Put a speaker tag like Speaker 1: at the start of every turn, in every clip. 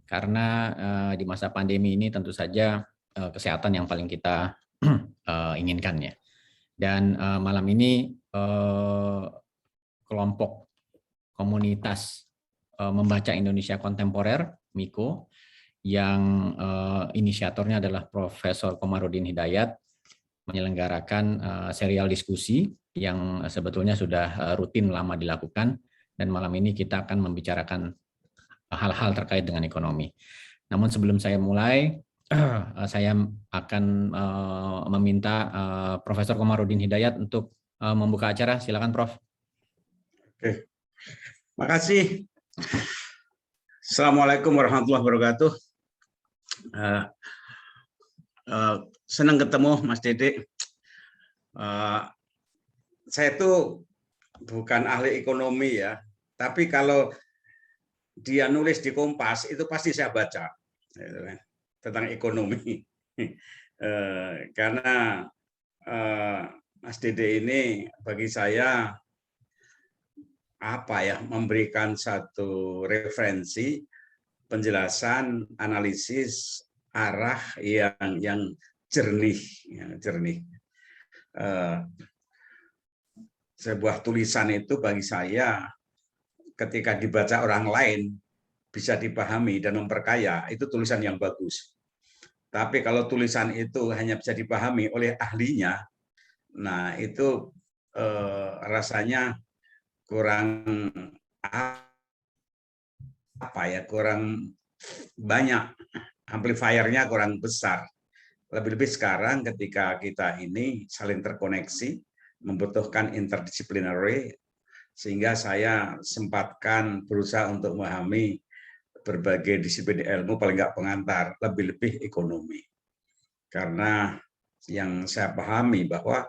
Speaker 1: karena di masa pandemi ini tentu saja kesehatan yang paling kita inginkan ya. Dan malam ini kelompok komunitas membaca Indonesia Kontemporer (MIKO) yang inisiatornya adalah Profesor Komarudin Hidayat menyelenggarakan serial diskusi yang sebetulnya sudah rutin lama dilakukan, dan malam ini kita akan membicarakan hal-hal terkait dengan ekonomi. Namun sebelum saya mulai, saya akan meminta Profesor Komarudin Hidayat untuk membuka acara. Silakan, Prof.
Speaker 2: Oke, makasih. Assalamualaikum warahmatullahi wabarakatuh. Senang ketemu Mas Dede. Saya itu bukan ahli ekonomi ya, tapi kalau dia nulis di Kompas itu pasti saya baca tentang ekonomi. Karena Mas Dede ini bagi saya memberikan satu referensi, penjelasan, analisis, arah yang jernih. Sebuah tulisan itu bagi saya ketika dibaca orang lain bisa dipahami dan memperkaya, itu tulisan yang bagus. Tapi kalau tulisan itu hanya bisa dipahami oleh ahlinya, nah itu rasanya kurang kurang banyak, amplifiernya kurang besar. Lebih-lebih sekarang ketika kita ini saling terkoneksi, membutuhkan interdisciplinary, sehingga saya sempatkan berusaha untuk memahami berbagai disiplin ilmu, paling nggak pengantar, lebih-lebih ekonomi. Karena yang saya pahami bahwa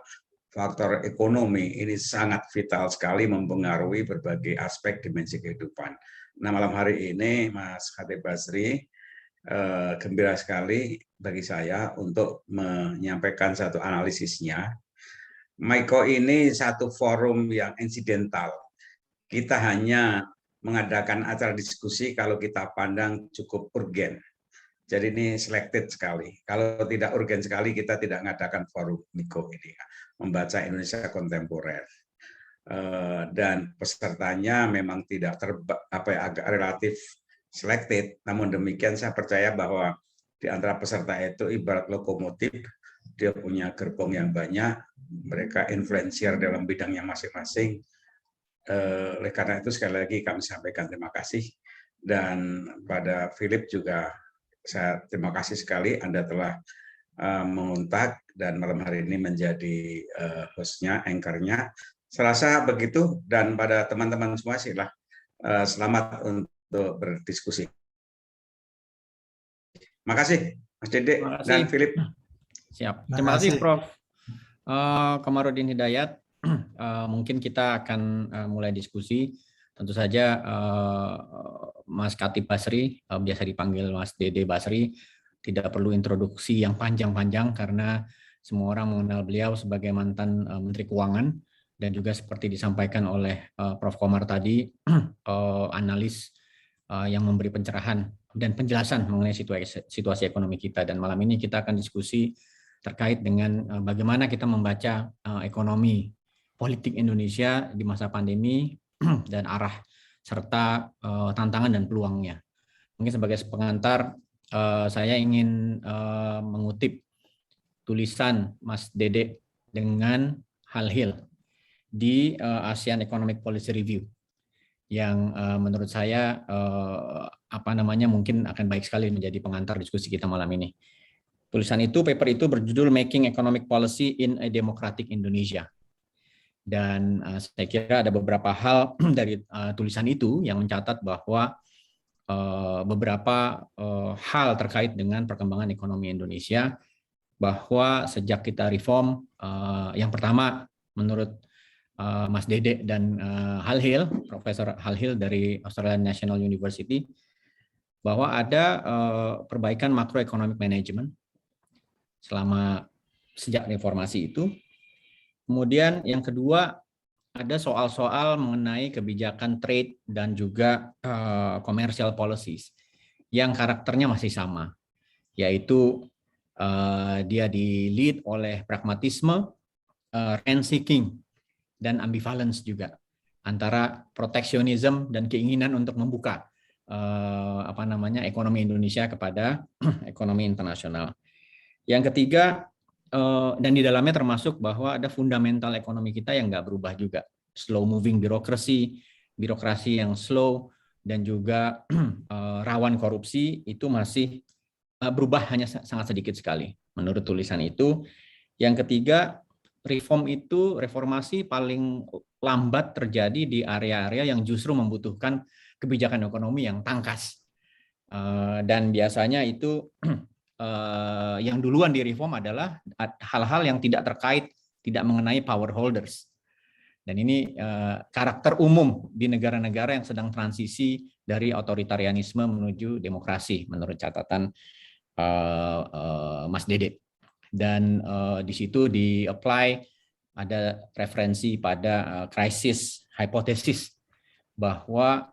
Speaker 2: faktor ekonomi ini sangat vital sekali mempengaruhi berbagai aspek dimensi kehidupan. Nah, malam hari ini Mas Khatib Basri, gembira sekali bagi saya untuk menyampaikan satu analisisnya. MIKO ini satu forum yang insidental. Kita hanya mengadakan acara diskusi kalau kita pandang cukup urgen. Jadi ini selected sekali. Kalau tidak urgen sekali, kita tidak mengadakan forum MIKO ini, membaca Indonesia Kontemporer. Dan pesertanya memang tidak agak relatif selected. Namun demikian saya percaya bahwa di antara peserta itu ibarat lokomotif, dia punya gerbong yang banyak, mereka influencer dalam bidangnya masing-masing. Oleh karena itu sekali lagi kami sampaikan terima kasih, dan pada Philip juga saya terima kasih sekali Anda telah mengontak dan malam hari ini menjadi hostnya, anchornya. Serasa begitu, dan pada teman-teman semua silah selamat untuk berdiskusi. Makasih Mas Dede dan Philip.
Speaker 1: Siap. Terima kasih Prof. Komarudin Hidayat. Mungkin kita akan mulai diskusi. Tentu saja Mas Khatib Basri, biasa dipanggil Mas Dede Basri, tidak perlu introduksi yang panjang-panjang karena semua orang mengenal beliau sebagai mantan Menteri Keuangan, dan juga seperti disampaikan oleh Prof. Komar tadi, analis yang memberi pencerahan dan penjelasan mengenai situasi ekonomi kita. Dan malam ini kita akan diskusi terkait dengan bagaimana kita membaca ekonomi politik Indonesia di masa pandemi dan arah serta tantangan dan peluangnya. Mungkin sebagai pengantar, saya ingin mengutip tulisan Mas Dede dengan Halhil di ASEAN Economic Policy Review, yang menurut saya mungkin akan baik sekali menjadi pengantar diskusi kita malam ini. Tulisan itu, paper itu berjudul Making Economic Policy in a Democratic Indonesia. Dan saya kira ada beberapa hal dari tulisan itu yang mencatat bahwa beberapa hal terkait dengan perkembangan ekonomi Indonesia, bahwa sejak kita reform, yang pertama menurut Mas Dede dan Halhil, Profesor Halhil dari Australian National University, bahwa ada perbaikan macroeconomic management sejak reformasi itu. Kemudian yang kedua, ada soal-soal mengenai kebijakan trade dan juga commercial policies yang karakternya masih sama, yaitu dia di-lead oleh pragmatisme, rent seeking, dan ambivalence juga antara proteksionisme dan keinginan untuk membuka ekonomi Indonesia kepada ekonomi internasional. Yang ketiga, dan di dalamnya termasuk bahwa ada fundamental ekonomi kita yang nggak berubah juga, slow moving birokrasi yang slow dan juga rawan korupsi itu masih berubah hanya sangat sedikit sekali menurut tulisan itu. Yang ketiga, reformasi paling lambat terjadi di area-area yang justru membutuhkan kebijakan ekonomi yang tangkas. Dan biasanya itu yang duluan direform adalah hal-hal yang tidak terkait, tidak mengenai power holders. Dan ini karakter umum di negara-negara yang sedang transisi dari otoritarianisme menuju demokrasi menurut catatan Mas Dede. Dan di situ di-apply ada referensi pada crisis hypothesis bahwa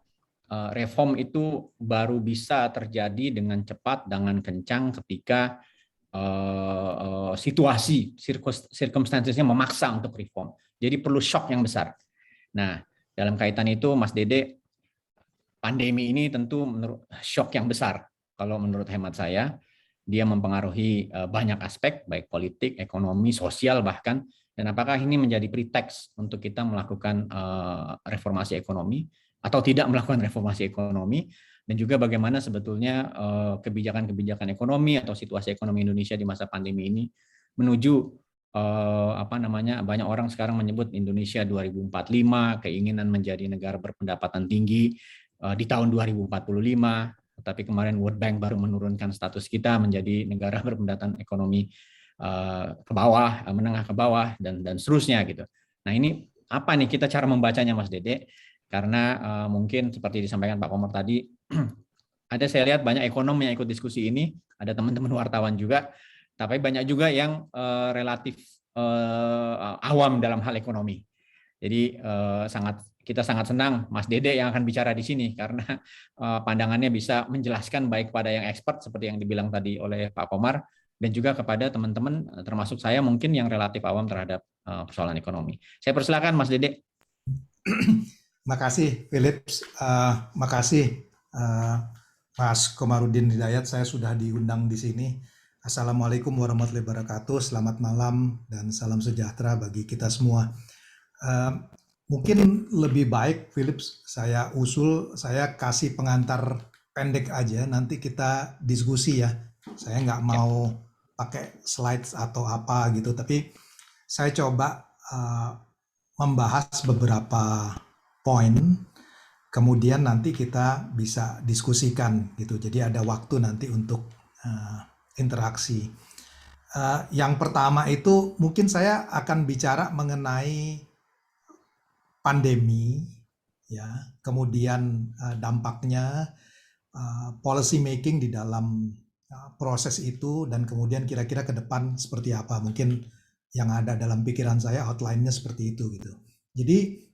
Speaker 1: reform itu baru bisa terjadi dengan cepat, dengan kencang ketika situasi, circumstances-nya memaksa untuk reform. Jadi perlu shock yang besar. Nah, dalam kaitan itu Mas Dede, pandemi ini tentu shock yang besar. Kalau menurut hemat saya, dia mempengaruhi banyak aspek, baik politik, ekonomi, sosial bahkan. Dan apakah ini menjadi pretext untuk kita melakukan reformasi ekonomi atau tidak melakukan reformasi ekonomi, dan juga bagaimana sebetulnya kebijakan-kebijakan ekonomi atau situasi ekonomi Indonesia di masa pandemi ini menuju banyak orang sekarang menyebut Indonesia 2045, keinginan menjadi negara berpendapatan tinggi di tahun 2045, tapi kemarin World Bank baru menurunkan status kita menjadi negara berpendapatan ekonomi ke bawah, menengah ke bawah, dan seterusnya gitu. Nah, ini apa nih kita cara membacanya, Mas Dede? Karena mungkin seperti disampaikan Pak Komar tadi, saya lihat banyak ekonom yang ikut diskusi ini, ada teman-teman wartawan juga, tapi banyak juga yang relatif awam dalam hal ekonomi. Jadi kita sangat senang Mas Dede yang akan bicara di sini karena pandangannya bisa menjelaskan baik pada yang expert seperti yang dibilang tadi oleh Pak Komar, dan juga kepada teman-teman termasuk saya mungkin yang relatif awam terhadap persoalan ekonomi. Saya persilakan Mas Dede.
Speaker 3: Makasih Philips, makasih Mas Komarudin Hidayat, saya sudah diundang di sini. Assalamualaikum warahmatullahi wabarakatuh, selamat malam dan salam sejahtera bagi kita semua. Mungkin lebih baik Philips, saya kasih pengantar pendek aja, nanti kita diskusi ya. Saya nggak mau pakai slides atau apa gitu, tapi saya coba membahas beberapa poin, kemudian nanti kita bisa diskusikan gitu. Jadi ada waktu nanti untuk interaksi. Yang pertama itu mungkin saya akan bicara mengenai pandemi, ya, kemudian dampaknya, policy making di dalam proses itu, dan kemudian kira-kira ke depan seperti apa. Mungkin yang ada dalam pikiran saya outline-nya seperti itu gitu. Jadi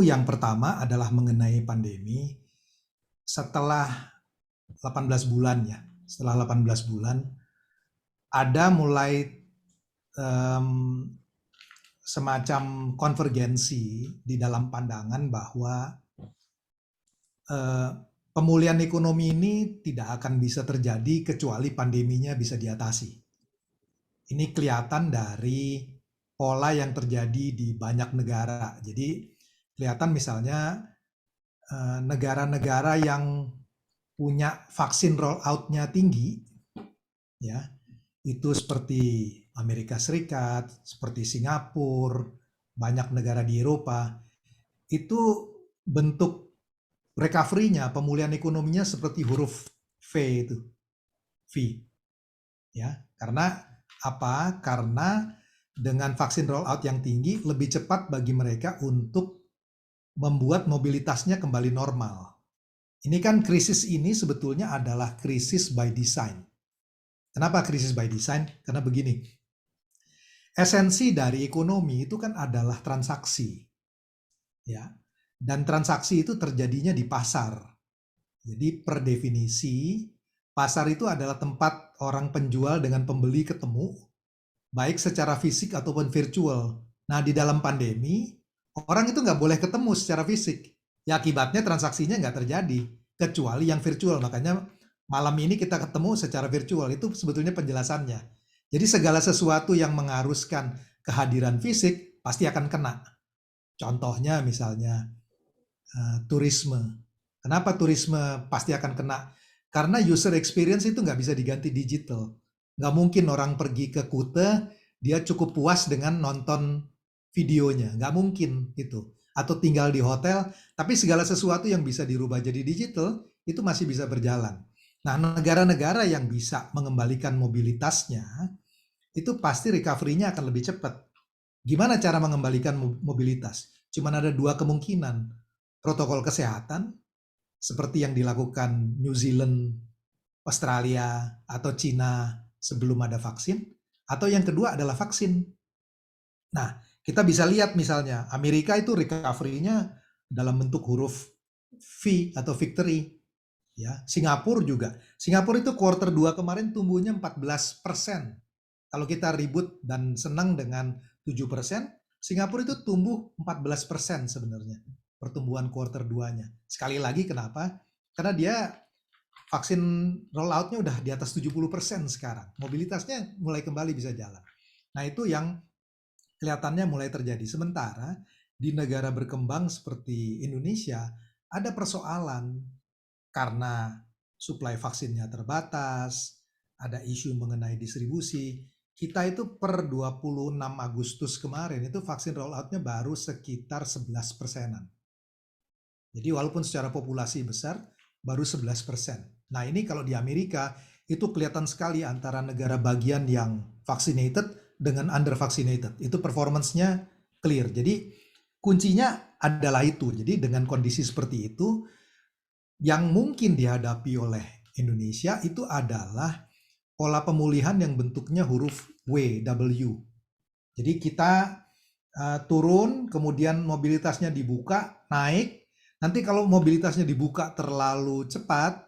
Speaker 3: yang pertama adalah mengenai pandemi. Setelah 18 bulan ya, setelah 18 bulan ada mulai semacam konvergensi di dalam pandangan bahwa pemulihan ekonomi ini tidak akan bisa terjadi kecuali pandeminya bisa diatasi. Ini kelihatan dari pola yang terjadi di banyak negara. Jadi kelihatan misalnya negara-negara yang punya vaksin rollout-nya tinggi, ya, itu seperti Amerika Serikat, seperti Singapura, banyak negara di Eropa, itu bentuk recovery-nya, pemulihan ekonominya seperti huruf V itu, V, ya, karena apa? Karena dengan vaksin rollout yang tinggi lebih cepat bagi mereka untuk membuat mobilitasnya kembali normal. Ini kan krisis ini sebetulnya adalah krisis by design. Kenapa krisis by design? Karena begini, esensi dari ekonomi itu kan adalah transaksi, ya, dan transaksi itu terjadinya di pasar. Jadi per definisi, pasar itu adalah tempat orang penjual dengan pembeli ketemu, baik secara fisik ataupun virtual. Nah, di dalam pandemi, orang itu nggak boleh ketemu secara fisik. Ya, akibatnya transaksinya nggak terjadi, kecuali yang virtual. Makanya malam ini kita ketemu secara virtual, itu sebetulnya penjelasannya. Jadi segala sesuatu yang mengharuskan kehadiran fisik, pasti akan kena. Contohnya misalnya turisme. Kenapa turisme pasti akan kena? Karena user experience itu nggak bisa diganti digital. Nggak mungkin orang pergi ke Kuta, dia cukup puas dengan nonton videonya. Nggak mungkin itu. Atau tinggal di hotel, tapi segala sesuatu yang bisa dirubah jadi digital, itu masih bisa berjalan. Nah, negara-negara yang bisa mengembalikan mobilitasnya, itu pasti recovery-nya akan lebih cepat. Gimana cara mengembalikan mobilitas? Cuman ada dua kemungkinan. Protokol kesehatan, seperti yang dilakukan New Zealand, Australia, atau Cina sebelum ada vaksin, atau yang kedua adalah vaksin. Nah, kita bisa lihat misalnya, Amerika itu recovery-nya dalam bentuk huruf V atau victory. Ya, Singapura juga. Singapura itu quarter 2 kemarin tumbuhnya 14%. Kalau kita ribut dan senang dengan 7%, Singapura itu tumbuh 14% sebenarnya. Pertumbuhan quarter 2-nya. Sekali lagi kenapa? Karena dia vaksin rollout-nya udah di atas 70% sekarang. Mobilitasnya mulai kembali bisa jalan. Nah, itu yang kelihatannya mulai terjadi. Sementara di negara berkembang seperti Indonesia ada persoalan karena suplai vaksinnya terbatas, ada isu mengenai distribusi. Kita itu per 26 Agustus kemarin itu vaksin rollout-nya baru sekitar 11%-an. Jadi walaupun secara populasi besar, baru 11%. Nah, ini kalau di Amerika, itu kelihatan sekali antara negara bagian yang vaccinated dengan under vaccinated. Itu performance-nya clear. Jadi kuncinya adalah itu. Jadi dengan kondisi seperti itu, yang mungkin dihadapi oleh Indonesia itu adalah pola pemulihan yang bentuknya huruf W, W. Jadi kita turun, kemudian mobilitasnya dibuka, naik. Nanti kalau mobilitasnya dibuka terlalu cepat,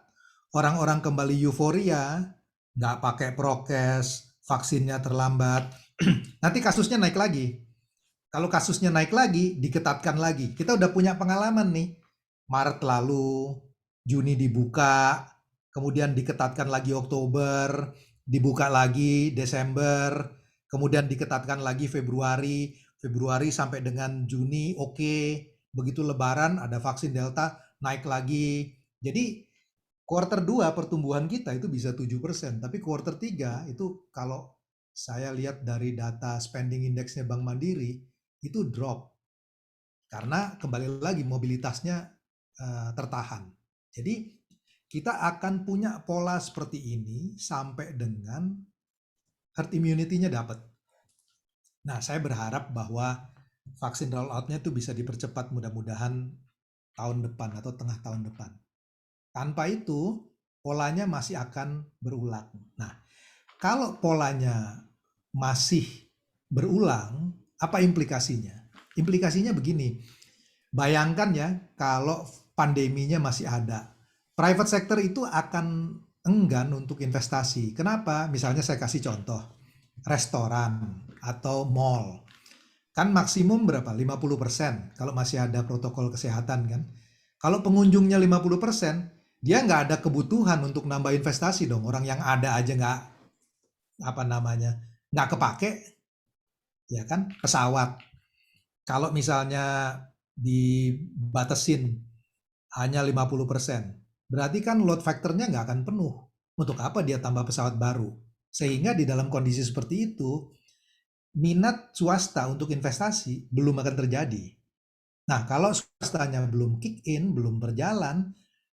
Speaker 3: orang-orang kembali euforia, nggak pakai prokes, vaksinnya terlambat, nanti kasusnya naik lagi. Kalau kasusnya naik lagi, diketatkan lagi. Kita udah punya pengalaman nih. Maret lalu, Juni dibuka, kemudian diketatkan lagi Oktober, dibuka lagi Desember, kemudian diketatkan lagi Februari sampai dengan Juni, oke. Begitu Lebaran ada vaksin Delta, naik lagi. Jadi quarter 2 pertumbuhan kita itu bisa 7%, tapi quarter 3 itu kalau saya lihat dari data spending indexnya Bank Mandiri, itu drop. Karena kembali lagi mobilitasnya tertahan. Jadi kita akan punya pola seperti ini sampai dengan herd immunity-nya dapat. Nah, saya berharap bahwa vaksin rollout-nya itu bisa dipercepat mudah-mudahan tahun depan atau tengah tahun depan. Tanpa itu, polanya masih akan berulang. Nah, kalau polanya masih berulang, apa implikasinya? Implikasinya begini, bayangkan ya kalau pandeminya masih ada. Private sector itu akan enggan untuk investasi. Kenapa? Misalnya saya kasih contoh, restoran atau mall. Kan maksimum berapa? 50% kalau masih ada protokol kesehatan kan. Kalau pengunjungnya 50%, dia nggak ada kebutuhan untuk nambah investasi dong. Orang yang ada aja nggak kepake, ya kan? Pesawat. Kalau misalnya dibatasin hanya 50%, berarti kan load factor-nya nggak akan penuh. Untuk apa dia tambah pesawat baru? Sehingga di dalam kondisi seperti itu, minat swasta untuk investasi belum akan terjadi. Nah, kalau swastanya belum kick in, belum berjalan,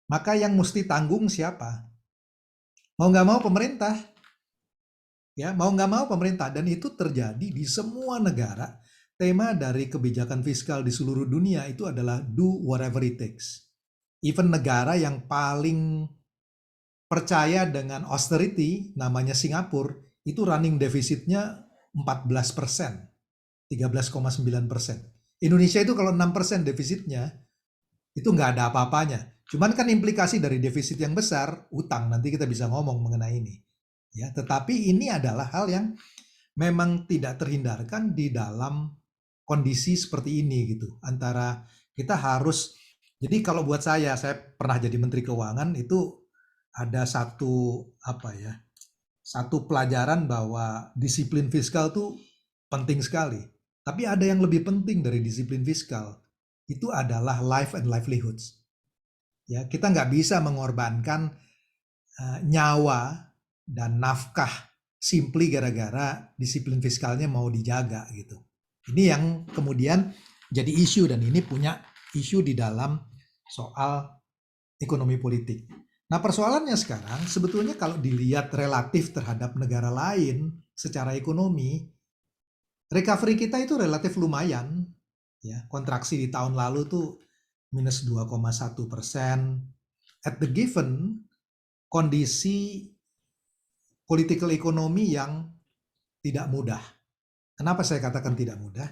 Speaker 3: maka yang mesti tanggung siapa? Mau nggak mau pemerintah. Ya, mau nggak mau pemerintah. Dan itu terjadi di semua negara. Tema dari kebijakan fiskal di seluruh dunia itu adalah do whatever it takes. Even negara yang paling percaya dengan austerity, namanya Singapura, itu running defisitnya 14%, 13,9%. Indonesia itu kalau 6% defisitnya, itu nggak ada apa-apanya. Cuman kan implikasi dari defisit yang besar, utang, nanti kita bisa ngomong mengenai ini. Ya, tetapi ini adalah hal yang memang tidak terhindarkan di dalam kondisi seperti ini gitu. Antara kita harus, jadi kalau buat saya pernah jadi Menteri Keuangan, itu ada satu satu pelajaran bahwa disiplin fiskal tuh penting sekali. Tapi ada yang lebih penting dari disiplin fiskal, itu adalah life and livelihoods. Ya, kita nggak bisa mengorbankan nyawa dan nafkah simply gara-gara disiplin fiskalnya mau dijaga gitu. Ini yang kemudian jadi isu, dan ini punya isu di dalam soal ekonomi politik. Nah, persoalannya sekarang sebetulnya kalau dilihat relatif terhadap negara lain secara ekonomi, recovery kita itu relatif lumayan. Ya, kontraksi di tahun lalu tuh minus 2,1%. At the given kondisi political ekonomi yang tidak mudah. Kenapa saya katakan tidak mudah?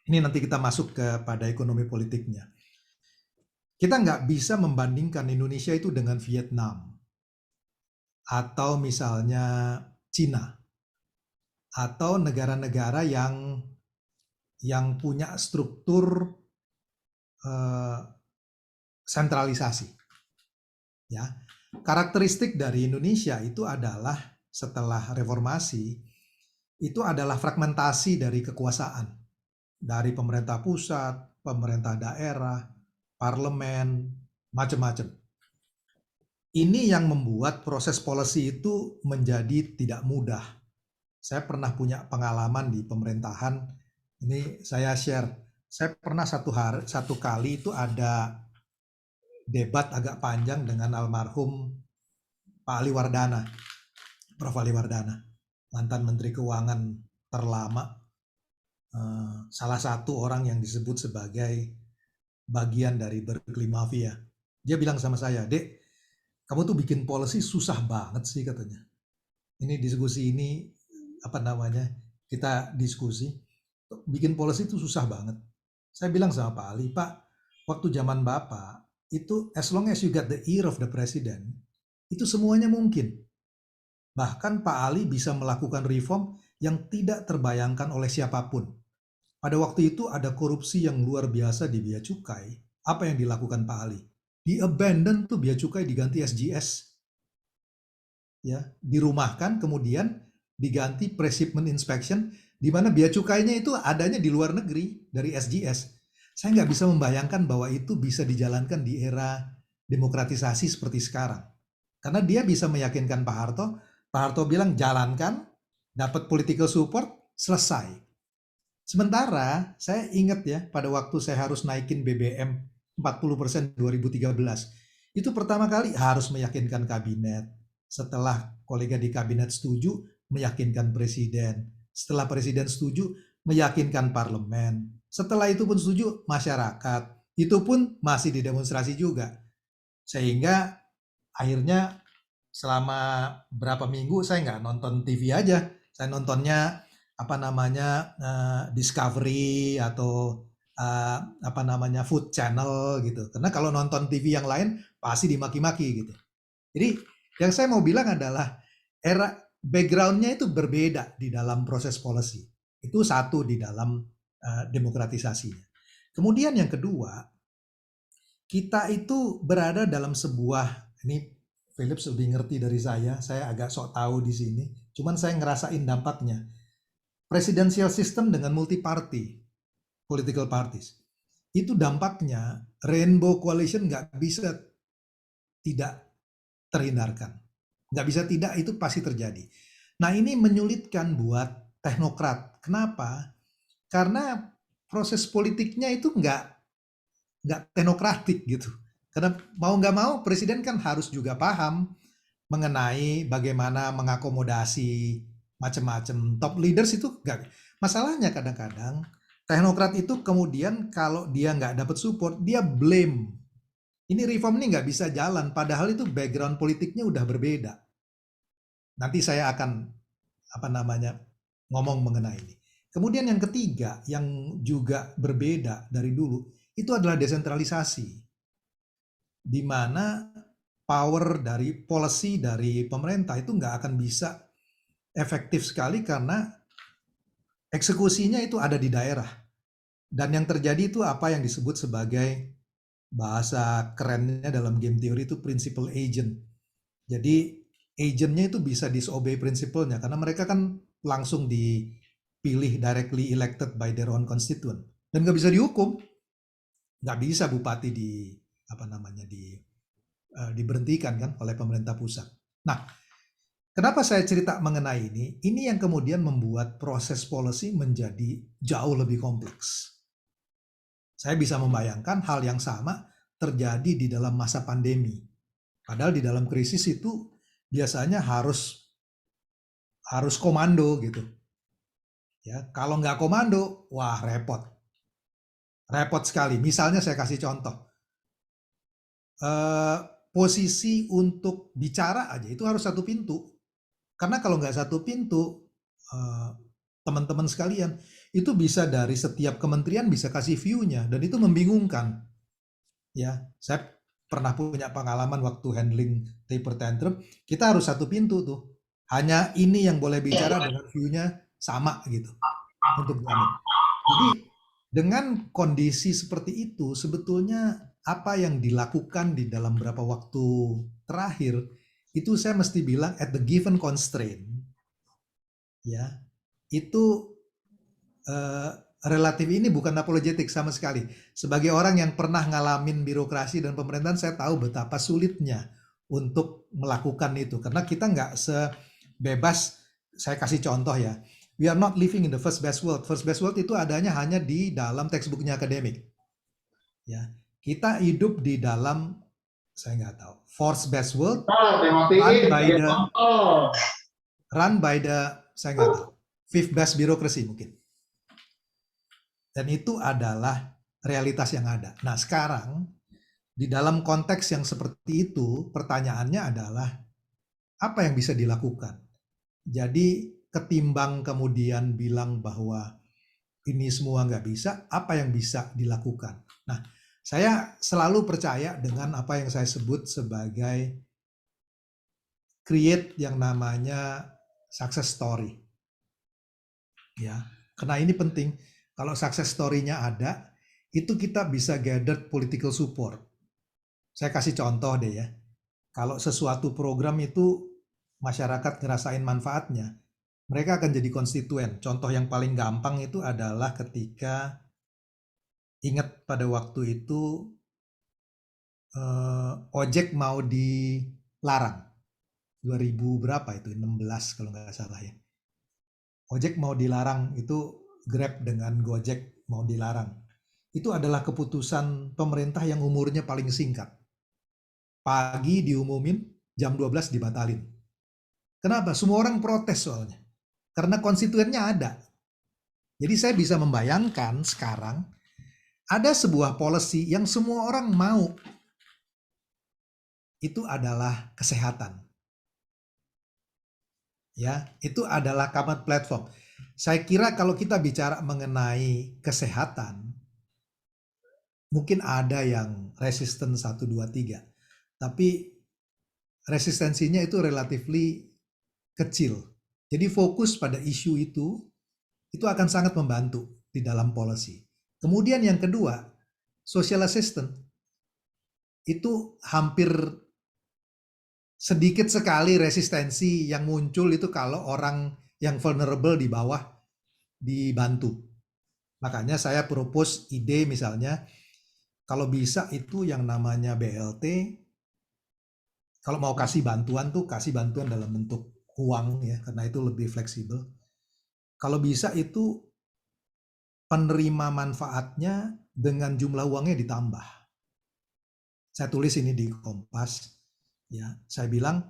Speaker 3: Ini nanti kita masuk kepada ekonomi politiknya. Kita nggak bisa membandingkan Indonesia itu dengan Vietnam, atau misalnya Cina, atau negara-negara yang punya struktur sentralisasi. Ya, karakteristik dari Indonesia itu adalah setelah reformasi itu adalah fragmentasi dari kekuasaan, dari pemerintah pusat, pemerintah daerah, parlemen, macam-macam. Ini yang membuat proses policy itu menjadi tidak mudah. Saya pernah punya pengalaman di pemerintahan, ini saya share. Saya pernah satu kali itu ada debat agak panjang dengan almarhum Pak Ali Wardana, Prof. Ali Wardana, mantan Menteri Keuangan terlama, salah satu orang yang disebut sebagai bagian dari Berkeley Mafia. Dia bilang sama saya, "Dek, kamu tuh bikin policy susah banget sih," katanya. Ini diskusi ini, kita diskusi, bikin policy itu susah banget. Saya bilang sama Pak Ali, "Pak, waktu zaman Bapak, itu as long as you got the ear of the president, itu semuanya mungkin." Bahkan Pak Ali bisa melakukan reform yang tidak terbayangkan oleh siapapun. Pada waktu itu ada korupsi yang luar biasa di bea cukai. Apa yang dilakukan Pak Ali? Di abandon tuh bea cukai, diganti SGS. Ya, dirumahkan, kemudian diganti pre-shipment inspection, di mana bea cukainya itu adanya di luar negeri dari SGS. Saya nggak bisa membayangkan bahwa itu bisa dijalankan di era demokratisasi seperti sekarang. Karena dia bisa meyakinkan Pak Harto bilang jalankan, dapat political support, selesai. Sementara saya ingat ya, pada waktu saya harus naikin BBM 40% 2013, itu pertama kali harus meyakinkan kabinet. Setelah kolega di kabinet setuju, meyakinkan presiden. Setelah presiden setuju, meyakinkan parlemen. Setelah itu pun setuju masyarakat. Itu pun masih didemonstrasi juga. Sehingga akhirnya selama berapa minggu saya nggak nonton TV aja. Saya nontonnya Discovery atau Food Channel gitu. Karena kalau nonton TV yang lain pasti dimaki-maki gitu. Jadi yang saya mau bilang adalah era background-nya itu berbeda di dalam proses policy. Itu satu di dalam demokratisasinya. Kemudian yang kedua, kita itu berada dalam sebuah, ini Philips lebih ngerti dari saya agak sok tahu di sini, cuman saya ngerasain dampaknya. Presidential system dengan multi-party, political parties. Itu dampaknya rainbow coalition nggak bisa tidak terhindarkan. Nggak bisa tidak, itu pasti terjadi. Nah, ini menyulitkan buat teknokrat. Kenapa? Karena proses politiknya itu nggak teknokratik gitu. Karena mau nggak mau presiden kan harus juga paham mengenai bagaimana mengakomodasi macam-macam. Top leaders itu nggak. Masalahnya kadang-kadang teknokrat itu kemudian kalau dia nggak dapat support, dia blame. Ini reform ini nggak bisa jalan, padahal itu background politiknya udah berbeda. Nanti saya akan ngomong mengenai ini. Kemudian yang ketiga yang juga berbeda dari dulu itu adalah desentralisasi. di mana power dari policy dari pemerintah itu nggak akan bisa efektif sekali karena eksekusinya itu ada di daerah. Dan yang terjadi itu apa yang disebut sebagai bahasa kerennya dalam game teori itu principal agent. Jadi agentnya itu bisa disobey prinsipalnya karena mereka kan langsung dipilih directly elected by their own constituent dan nggak bisa dihukum, nggak bisa bupati diberhentikan kan oleh pemerintah pusat. Nah, kenapa saya cerita mengenai ini? Ini yang kemudian membuat proses policy menjadi jauh lebih kompleks. Saya bisa membayangkan hal yang sama terjadi di dalam masa pandemi. Padahal di dalam krisis itu biasanya harus komando gitu. Ya, kalau nggak komando, wah repot. Repot sekali. Misalnya saya kasih contoh. Posisi untuk bicara aja itu harus satu pintu. Karena kalau nggak satu pintu, teman-teman sekalian, itu bisa dari setiap kementerian bisa kasih view-nya dan itu membingungkan. Ya, saya pernah punya pengalaman waktu handling taper tantrum, kita harus satu pintu tuh. Hanya ini yang boleh bicara dengan view-nya sama gitu untuk jamin. Jadi dengan kondisi seperti itu sebetulnya apa yang dilakukan di dalam beberapa waktu terakhir itu saya mesti bilang at the given constraint ya itu relatif ini bukan apologetik sama sekali. Sebagai orang yang pernah ngalamin birokrasi dan pemerintahan, saya tahu betapa sulitnya untuk melakukan itu. Karena kita nggak sebebas, saya kasih contoh ya, we are not living in the first best world. First best world itu adanya hanya di dalam textbooknya akademik. Ya, kita hidup di dalam, saya nggak tahu, fourth best world, run by the, saya nggak tahu, fifth best bureaucracy mungkin. Dan itu adalah realitas yang ada. Nah sekarang, di dalam konteks yang seperti itu, pertanyaannya adalah, apa yang bisa dilakukan? Jadi ketimbang kemudian bilang bahwa ini semua nggak bisa, apa yang bisa dilakukan? Nah, saya selalu percaya dengan apa yang saya sebut sebagai create yang namanya success story. Ya, karena ini penting. Kalau success story-nya ada, itu kita bisa gather political support. Saya kasih contoh deh ya. Kalau sesuatu program itu masyarakat ngerasain manfaatnya, mereka akan jadi konstituen. Contoh yang paling gampang itu adalah ketika ingat pada waktu itu ojek mau dilarang. 2000 berapa itu? 16 kalau nggak salah ya. Ojek mau dilarang itu Grab dengan Gojek mau dilarang. Itu adalah keputusan pemerintah yang umurnya paling singkat. Pagi diumumin, jam 12 dibatalin. Kenapa? Semua orang protes soalnya. Karena konstituennya ada. Jadi saya bisa membayangkan sekarang ada sebuah policy yang semua orang mau. Itu adalah kesehatan. Ya, itu adalah common platform. Saya kira kalau kita bicara mengenai kesehatan, mungkin ada yang resisten 1, 2, 3. Tapi resistensinya itu relatively kecil. Jadi fokus pada isu itu akan sangat membantu di dalam policy. Kemudian yang kedua, social assistance. Itu hampir sedikit sekali resistensi yang muncul itu kalau orang yang vulnerable di bawah dibantu. Makanya saya propose ide misalnya, kalau bisa itu yang namanya BLT, kalau mau kasih bantuan tuh kasih bantuan dalam bentuk uang ya, karena itu lebih fleksibel. Kalau bisa itu penerima manfaatnya dengan jumlah uangnya ditambah. Saya tulis ini di Kompas, ya, saya bilang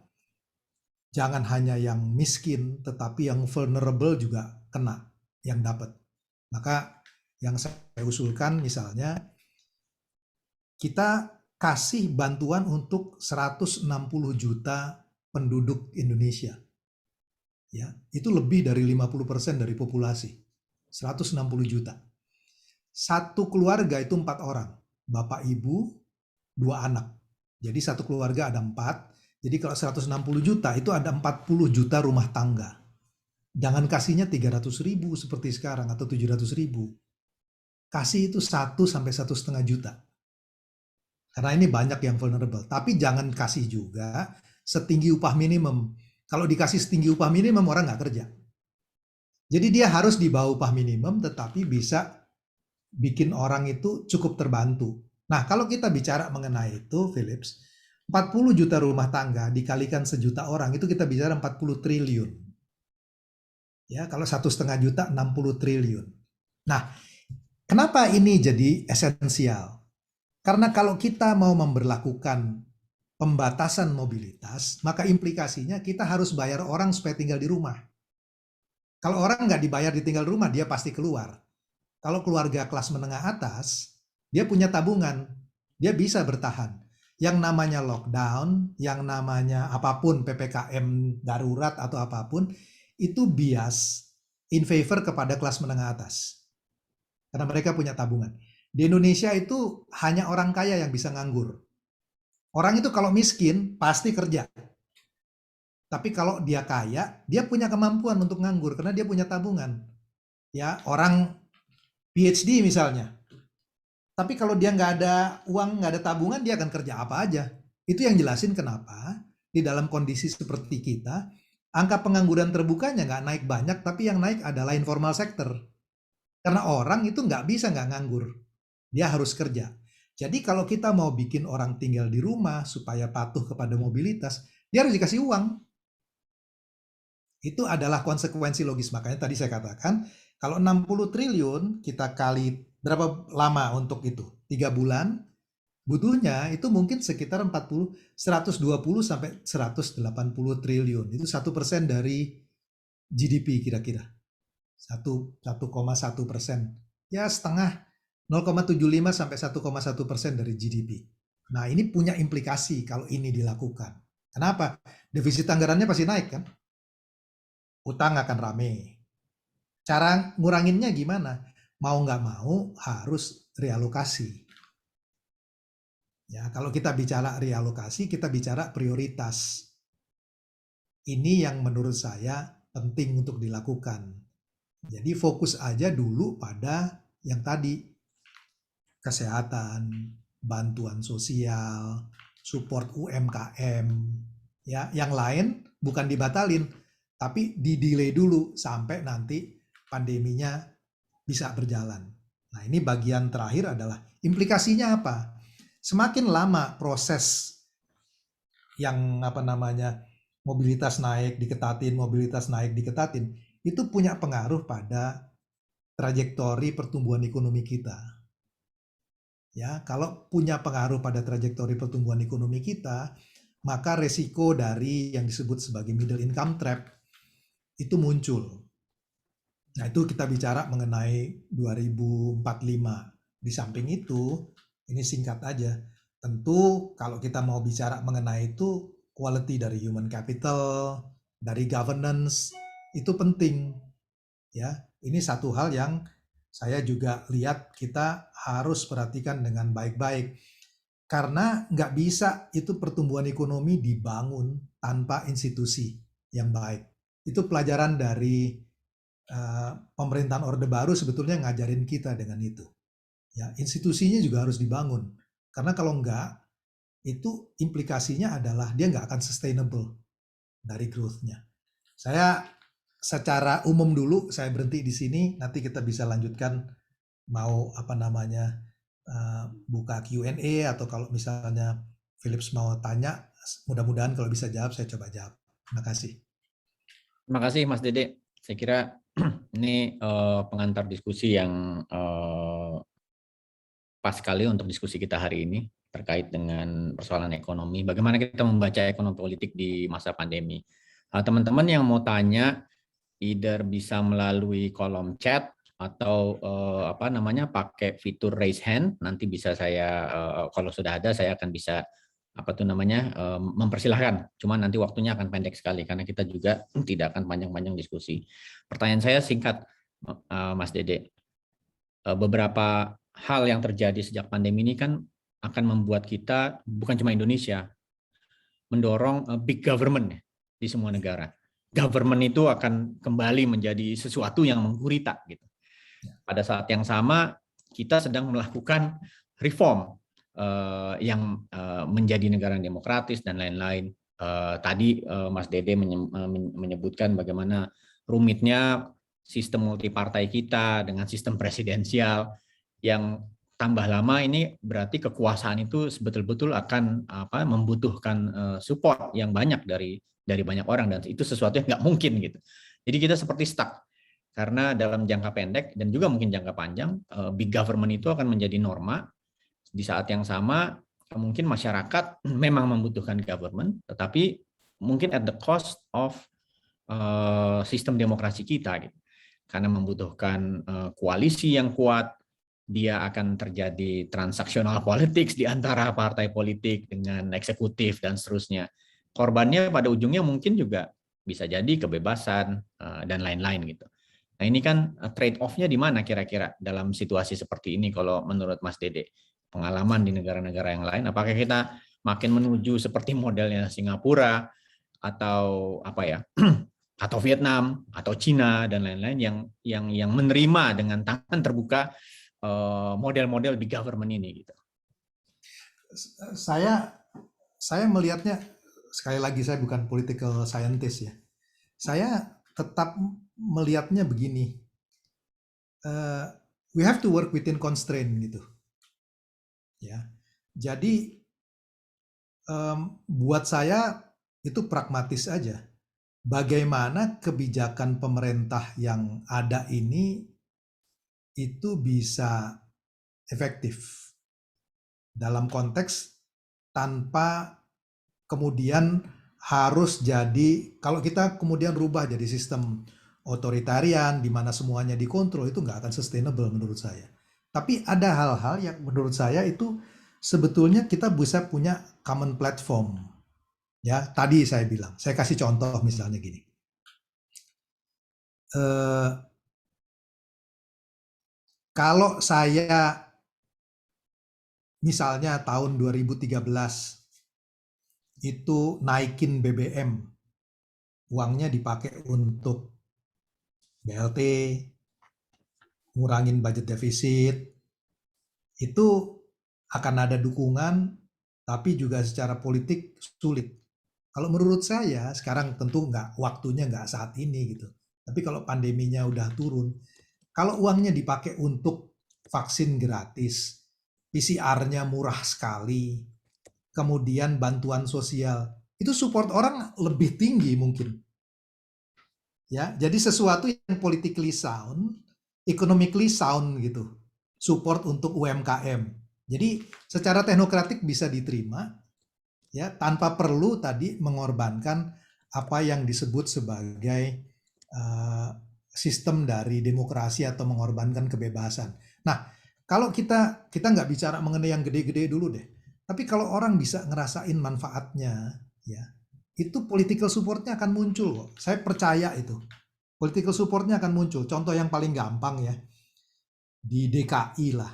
Speaker 3: jangan hanya yang miskin, tetapi yang vulnerable juga kena, yang dapat. Maka yang saya usulkan misalnya, kita kasih bantuan untuk 160 juta penduduk Indonesia. Ya, itu lebih dari 50% dari populasi. 160 juta. Satu keluarga itu 4 orang. Bapak, ibu, 2 anak. Jadi satu keluarga ada 4. Jadi kalau 160 juta itu ada 40 juta rumah tangga. Jangan kasihnya 300.000 seperti sekarang atau 700.000. Kasih itu 1 sampai 1,5 juta. Karena ini banyak yang vulnerable. Tapi jangan kasih juga setinggi upah minimum. Kalau dikasih setinggi upah minimum orang nggak kerja. Jadi dia harus di bawah upah minimum tetapi bisa bikin orang itu cukup terbantu. Nah, kalau kita bicara mengenai itu, Philips, 40 juta rumah tangga dikalikan sejuta orang, itu kita bicara 40 triliun. Ya, kalau 1,5 juta, 60 triliun. Nah, kenapa ini jadi esensial? Karena kalau kita mau memberlakukan pembatasan mobilitas, maka implikasinya kita harus bayar orang supaya tinggal di rumah. Kalau orang nggak dibayar ditinggal di rumah, dia pasti keluar. Kalau keluarga kelas menengah atas, dia punya tabungan, dia bisa bertahan. Yang namanya lockdown, yang namanya apapun, PPKM darurat atau apapun, itu bias in favor kepada kelas menengah atas. Karena mereka punya tabungan. Di Indonesia itu hanya orang kaya yang bisa nganggur. Orang itu kalau miskin, pasti kerja. Tapi kalau dia kaya, dia punya kemampuan untuk nganggur, karena dia punya tabungan. Ya, orang PhD misalnya. Tapi kalau dia nggak ada uang, nggak ada tabungan, dia akan kerja apa aja. Itu yang jelasin kenapa di dalam kondisi seperti kita, angka pengangguran terbukanya nggak naik banyak, tapi yang naik adalah informal sector. Karena orang itu nggak bisa nggak nganggur. Dia harus kerja. Jadi kalau kita mau bikin orang tinggal di rumah supaya patuh kepada mobilitas, dia harus dikasih uang. Itu adalah konsekuensi logis. Makanya tadi saya katakan, kalau 60 triliun kita kali berapa lama untuk itu? 3 bulan, butuhnya itu mungkin sekitar 120 sampai 180 triliun. Itu 1% dari GDP kira-kira. 1,1%. Ya setengah, 0,75 sampai 1,1% dari GDP. Nah ini punya implikasi kalau ini dilakukan. Kenapa? Defisit anggarannya pasti naik kan? Utang akan rame. Cara nguranginnya gimana? Mau nggak mau harus realokasi. Ya, kalau kita bicara realokasi, kita bicara prioritas. Ini yang menurut saya penting untuk dilakukan. Jadi fokus aja dulu pada yang tadi, kesehatan, bantuan sosial, support UMKM. Ya, yang lain bukan dibatalin, tapi di-delay dulu sampai nanti pandeminya bisa berjalan. Nah, ini bagian terakhir adalah implikasinya apa? Semakin lama proses yang mobilitas naik diketatin, itu punya pengaruh pada trajektori pertumbuhan ekonomi kita. Ya, kalau punya pengaruh pada trajektori pertumbuhan ekonomi kita, maka resiko dari yang disebut sebagai middle income trap itu muncul. Nah, itu kita bicara mengenai 2045. Di samping itu, ini singkat aja. Tentu kalau kita mau bicara mengenai itu, quality dari human capital, dari governance, itu penting. Ya, ini satu hal yang saya juga lihat kita harus perhatikan dengan baik-baik. Karena nggak bisa itu pertumbuhan ekonomi dibangun tanpa institusi yang baik. Itu pelajaran dari pemerintahan Orde Baru sebetulnya ngajarin kita dengan itu. Ya, institusinya juga harus dibangun. Karena kalau enggak, itu implikasinya adalah dia nggak akan sustainable dari growth-nya. Saya secara umum dulu, saya berhenti di sini, nanti kita bisa lanjutkan mau buka Q&A atau kalau misalnya Philips mau tanya, mudah-mudahan kalau bisa jawab, saya coba jawab. Terima kasih.
Speaker 1: Terima kasih Mas Dede. Saya kira ini pengantar diskusi yang pas sekali untuk diskusi kita hari ini terkait dengan persoalan ekonomi. Bagaimana kita membaca ekonomi politik di masa pandemi. Teman-teman yang mau tanya, either bisa melalui kolom chat atau pakai fitur raise hand. Nanti bisa saya kalau sudah ada saya akan bisa mempersilahkan. Cuman nanti waktunya akan pendek sekali karena kita juga tidak akan panjang-panjang diskusi. Pertanyaan saya singkat, Mas Dede. Beberapa hal yang terjadi sejak pandemi ini kan akan membuat kita, bukan cuma Indonesia, mendorong big government di semua negara. Government itu akan kembali menjadi sesuatu yang menggurita gitu. Pada saat yang sama kita sedang melakukan reform yang menjadi negara yang demokratis dan lain-lain. Tadi Mas Dede menyebutkan bagaimana rumitnya sistem multipartai kita dengan sistem presidensial yang tambah lama ini berarti kekuasaan itu betul-betul akan membutuhkan support yang banyak dari banyak orang, dan itu sesuatu yang nggak mungkin gitu. Jadi kita seperti stuck karena dalam jangka pendek dan juga mungkin jangka panjang big government itu akan menjadi norma. Di saat yang sama mungkin masyarakat memang membutuhkan government, tetapi mungkin at the cost of sistem demokrasi kita gitu. Karena membutuhkan koalisi yang kuat, dia akan terjadi transaksional politics di antara partai politik dengan eksekutif dan seterusnya. Korbannya pada ujungnya mungkin juga bisa jadi kebebasan dan lain-lain gitu. Nah ini kan trade off-nya di mana kira-kira dalam situasi seperti ini kalau menurut Mas Dede? Pengalaman di negara-negara yang lain, apakah kita makin menuju seperti modelnya Singapura atau atau Vietnam atau Cina dan lain-lain yang menerima dengan tangan terbuka model-model big government ini gitu.
Speaker 3: Saya melihatnya, sekali lagi saya bukan political scientist ya. Saya tetap melihatnya begini. We have to work within constraint gitu. Ya. Jadi buat saya itu pragmatis aja. Bagaimana kebijakan pemerintah yang ada ini itu bisa efektif dalam konteks tanpa kemudian harus jadi, kalau kita kemudian rubah jadi sistem otoritarian di mana semuanya dikontrol, itu nggak akan sustainable menurut saya. Tapi ada hal-hal yang menurut saya itu sebetulnya kita bisa punya common platform. Ya, tadi saya bilang, saya kasih contoh misalnya gini. Kalau saya misalnya tahun 2013 itu naikin BBM, uangnya dipakai untuk BLT, ngurangin budget defisit, itu akan ada dukungan, tapi juga secara politik sulit. Kalau menurut saya, sekarang tentu waktunya nggak saat ini gitu. Tapi kalau pandeminya udah turun, kalau uangnya dipakai untuk vaksin gratis, PCR-nya murah sekali, kemudian bantuan sosial, itu support orang lebih tinggi mungkin. Ya, jadi sesuatu yang politically sound, economically sound gitu. Support untuk UMKM. Jadi secara teknokratik bisa diterima, ya, tanpa perlu tadi mengorbankan apa yang disebut sebagai sistem dari demokrasi atau mengorbankan kebebasan. Nah, kalau kita nggak bicara mengenai yang gede-gede dulu deh, tapi kalau orang bisa ngerasain manfaatnya, ya, itu political supportnya akan muncul kok. Saya percaya itu. Political supportnya akan muncul. Contoh yang paling gampang ya, di DKI lah.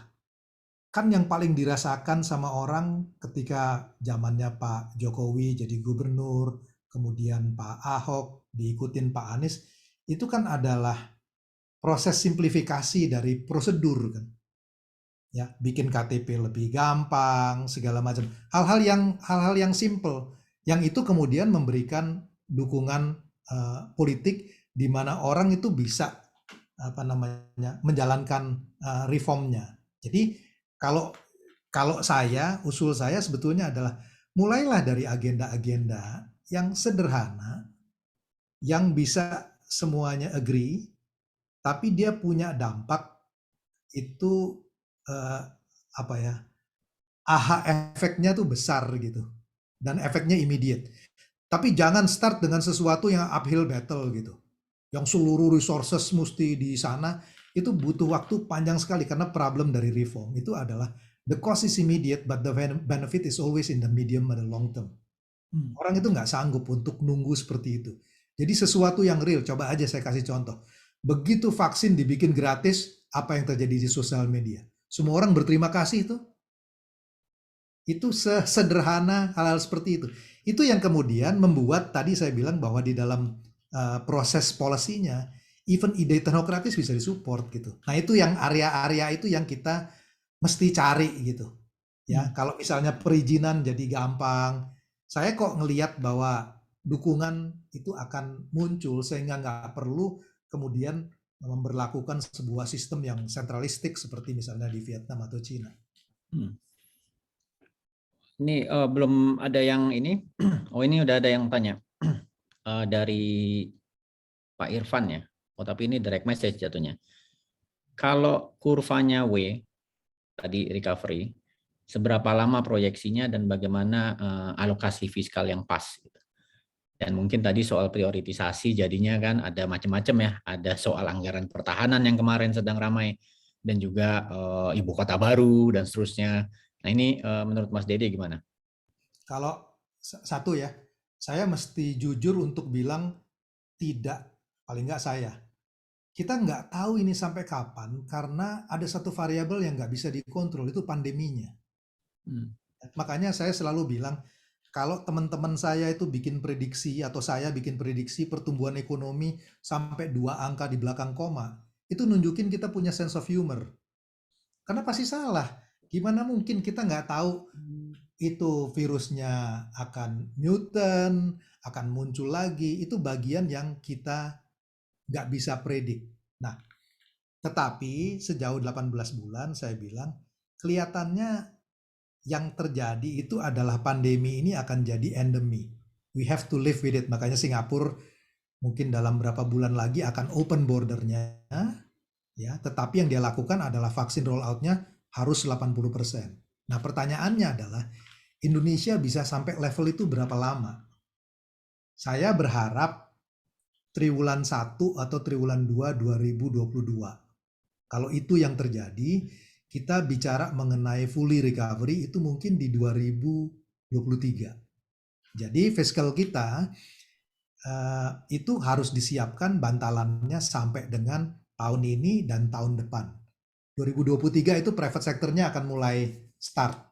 Speaker 3: Kan yang paling dirasakan sama orang ketika zamannya Pak Jokowi jadi gubernur, kemudian Pak Ahok diikutin Pak Anies, itu kan adalah proses simplifikasi dari prosedur kan. Ya, bikin KTP lebih gampang, segala macam. Hal-hal yang simple, yang itu kemudian memberikan dukungan politik di mana orang itu bisa menjalankan reformnya. Jadi kalau usul saya sebetulnya adalah mulailah dari agenda-agenda yang sederhana, yang bisa semuanya agree, tapi dia punya dampak itu aha efeknya tuh besar gitu, dan efeknya immediate. Tapi jangan start dengan sesuatu yang uphill battle gitu, yang seluruh resources mesti di sana. Itu butuh waktu panjang sekali, karena problem dari reform itu adalah the cost is immediate but the benefit is always in the medium and the long term. Orang itu nggak sanggup untuk nunggu seperti itu. Jadi sesuatu yang real. Coba aja saya kasih contoh. Begitu vaksin dibikin gratis, apa yang terjadi di sosial media? Semua orang berterima kasih tuh. Itu sesederhana hal-hal seperti itu. Itu yang kemudian membuat tadi saya bilang bahwa di dalam proses polisinya, even ide teknokratis bisa disupport gitu. Nah itu yang area-area itu yang kita mesti cari gitu. Ya, kalau misalnya perizinan jadi gampang, saya kok ngelihat bahwa dukungan itu akan muncul sehingga nggak perlu kemudian memberlakukan sebuah sistem yang sentralistik seperti misalnya di Vietnam atau Cina.
Speaker 1: Ini belum ada yang ini. Oh, ini udah ada yang tanya dari Pak Irfan ya. Oh, tapi ini direct message jatuhnya. Kalau kurvanya W tadi recovery, seberapa lama proyeksinya dan bagaimana alokasi fiskal yang pas? Dan mungkin tadi soal prioritisasi jadinya kan ada macam-macam ya. Ada soal anggaran pertahanan yang kemarin sedang ramai dan juga ibu kota baru dan seterusnya. Nah ini menurut Mas Dede gimana?
Speaker 3: Kalau satu ya, saya mesti jujur untuk bilang tidak, paling nggak saya. Kita nggak tahu ini sampai kapan karena ada satu variabel yang nggak bisa dikontrol, itu pandeminya. Makanya saya selalu bilang, kalau teman-teman saya itu bikin prediksi atau saya bikin prediksi pertumbuhan ekonomi sampai 2 angka di belakang koma, itu nunjukin kita punya sense of humor. Karena pasti salah. Gimana mungkin kita nggak tahu itu virusnya akan mutant, akan muncul lagi. Itu bagian yang kita nggak bisa predik. Nah, tetapi sejauh 18 bulan saya bilang, kelihatannya yang terjadi itu adalah pandemi ini akan jadi endemi. We have to live with it. Makanya Singapura mungkin dalam berapa bulan lagi akan open bordernya, ya. Tetapi yang dia lakukan adalah vaksin rollout-nya harus 80%. Nah pertanyaannya adalah Indonesia bisa sampai level itu berapa lama? Saya berharap triwulan 1 atau triwulan 2 2022. Kalau itu yang terjadi, kita bicara mengenai fully recovery itu mungkin di 2023. Jadi fiskal kita itu harus disiapkan bantalannya sampai dengan tahun ini dan tahun depan. 2023 itu private sector-nya akan mulai start,